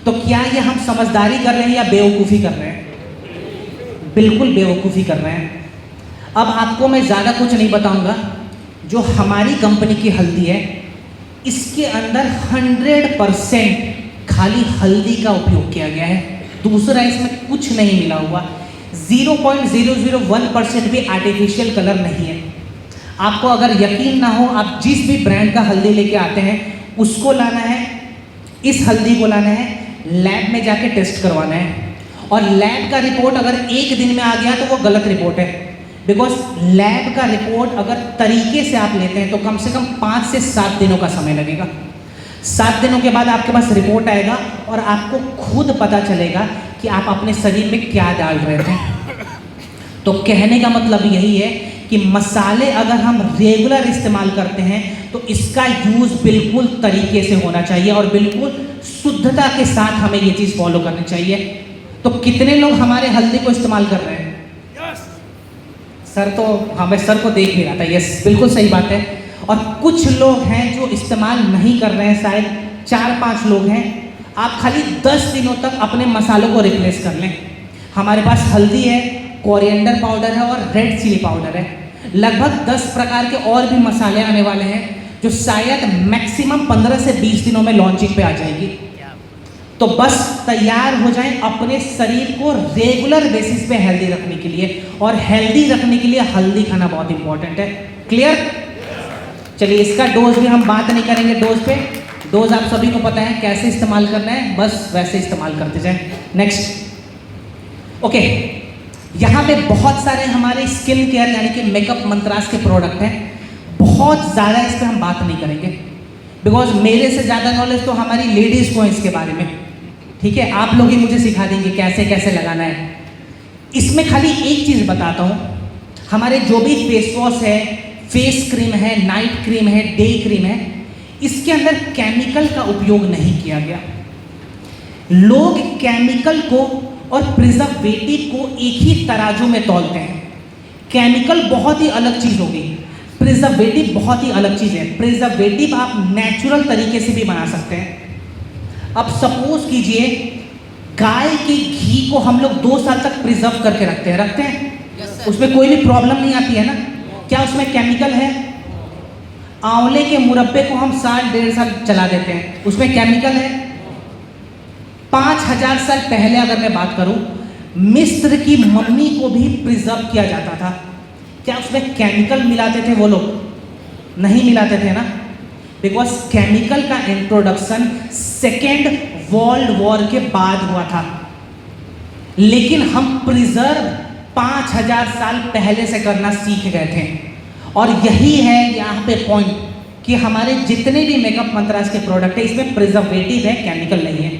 तो क्या ये हम समझदारी कर रहे हैं या बेवकूफ़ी कर रहे हैं? बिल्कुल बेवकूफ़ी कर रहे हैं। अब आपको मैं ज़्यादा कुछ नहीं बताऊंगा। जो हमारी कंपनी की हल्दी है, इसके अंदर 100% खाली हल्दी का उपयोग किया गया है, दूसरा इसमें कुछ नहीं मिला हुआ। 0.001% भी आर्टिफिशियल कलर नहीं है। आपको अगर यकीन ना हो, आप जिस भी ब्रांड का हल्दी लेके आते हैं उसको लाना है, इस हल्दी को लाना है, लैब में जाके टेस्ट करवाना है, और लैब का रिपोर्ट अगर 1 दिन में आ गया तो वो गलत रिपोर्ट है। बिकॉज लैब का रिपोर्ट अगर तरीके से आप लेते हैं तो कम से कम 5 से 7 दिनों का समय लगेगा। 7 दिनों के बाद आपके पास रिपोर्ट आएगा और आपको खुद पता चलेगा कि आप अपने शरीर में क्या डाल रहे थे। तो कहने का मतलब यही है कि मसाले अगर हम रेगुलर इस्तेमाल करते हैं तो इसका यूज़ बिल्कुल तरीके से होना चाहिए और बिल्कुल शुद्धता के साथ हमें ये चीज़ फॉलो करनी चाहिए। तो कितने लोग हमारे हल्दी को इस्तेमाल कर रहे हैं? सर तो मैं सर को देख ही रहा था। यस, बिल्कुल सही बात है। और कुछ लोग हैं जो इस्तेमाल नहीं कर रहे हैं, शायद 4-5 लोग हैं, आप खाली 10 दिनों तक अपने मसालों को रिप्लेस कर लें। हमारे पास हल्दी है, कोरिएंडर पाउडर है और रेड चिली पाउडर है। लगभग 10 प्रकार के और भी मसाले आने वाले हैं जो शायद मैक्सिमम 15 से 20 दिनों में लॉन्चिंग पे आ जाएगी। तो बस तैयार हो जाएं अपने शरीर को रेगुलर बेसिस पे हेल्दी रखने के लिए, और हेल्दी रखने के लिए हल्दी खाना बहुत इंपॉर्टेंट है। क्लियर? चलिए, इसका डोज भी हम बात नहीं करेंगे। डोज पे डोज आप सभी को पता है कैसे इस्तेमाल करना है, बस वैसे इस्तेमाल करते जाएं। नेक्स्ट। ओके, यहाँ पे बहुत सारे हमारे स्किन केयर यानी कि मेकअप मंत्रास के प्रोडक्ट हैं। बहुत ज़्यादा इस पर हम बात नहीं करेंगे बिकॉज मेरे से ज़्यादा नॉलेज तो हमारी लेडीज़ को है इसके बारे में। ठीक है, आप लोग ही मुझे सिखा देंगे कैसे कैसे लगाना है। इसमें खाली एक चीज़ बताता हूँ, हमारे जो भी फेस वॉश है, फेस क्रीम है, नाइट क्रीम है, डे क्रीम है, इसके अंदर केमिकल का उपयोग नहीं किया गया। लोग केमिकल को और प्रिजर्वेटिव को एक ही तराजू में तौलते हैं। केमिकल बहुत ही अलग चीज़ होगी, प्रिजर्वेटिव बहुत ही अलग चीज़ है। प्रिजर्वेटिव आप नेचुरल तरीके से भी बना सकते हैं। अब सपोज कीजिए गाय के घी को हम लोग 2 साल तक प्रिजर्व करके रखते हैं Yes, sir. उसमें कोई भी प्रॉब्लम नहीं आती है ना? क्या उसमें केमिकल है? आंवले के मुरब्बे को हम 1.5 साल चला देते हैं, उसमें केमिकल है? 5000 साल पहले अगर मैं बात करूं, मिस्र की मम्मी को भी प्रिजर्व किया जाता था। क्या उसमें केमिकल मिलाते थे वो लोग? नहीं मिलाते थे ना, बिकॉज केमिकल का इंट्रोडक्शन सेकेंड वर्ल्ड वॉर के बाद हुआ था। लेकिन हम प्रिजर्व 5000 साल पहले से करना सीख गए थे। और यही है यहाँ पे पॉइंट कि हमारे जितने भी मेकअप मंत्रास के प्रोडक्ट है इसमें प्रिजर्वेटिव है, केमिकल नहीं है।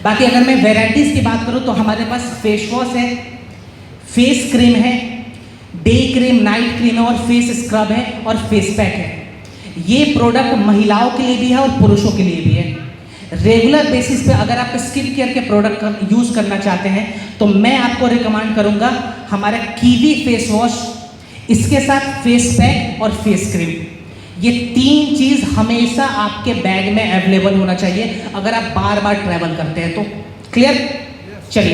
बाकी अगर मैं वेराइटीज़ की बात करूँ तो हमारे पास फेस वॉश है, फेस क्रीम है, डे क्रीम, नाइट क्रीम है और फेस स्क्रब है और फेस पैक है। ये प्रोडक्ट महिलाओं के लिए भी है और पुरुषों के लिए भी है। रेगुलर बेसिस पे अगर आप स्किन केयर के प्रोडक्ट यूज़ करना चाहते हैं तो मैं आपको रिकमेंड करूंगा हमारा कीवी फेस वॉश, इसके साथ फेस पैक और फेस क्रीम। ये 3 चीज़ हमेशा आपके बैग में अवेलेबल होना चाहिए अगर आप बार बार ट्रैवल करते हैं तो। क्लियर? चलिए।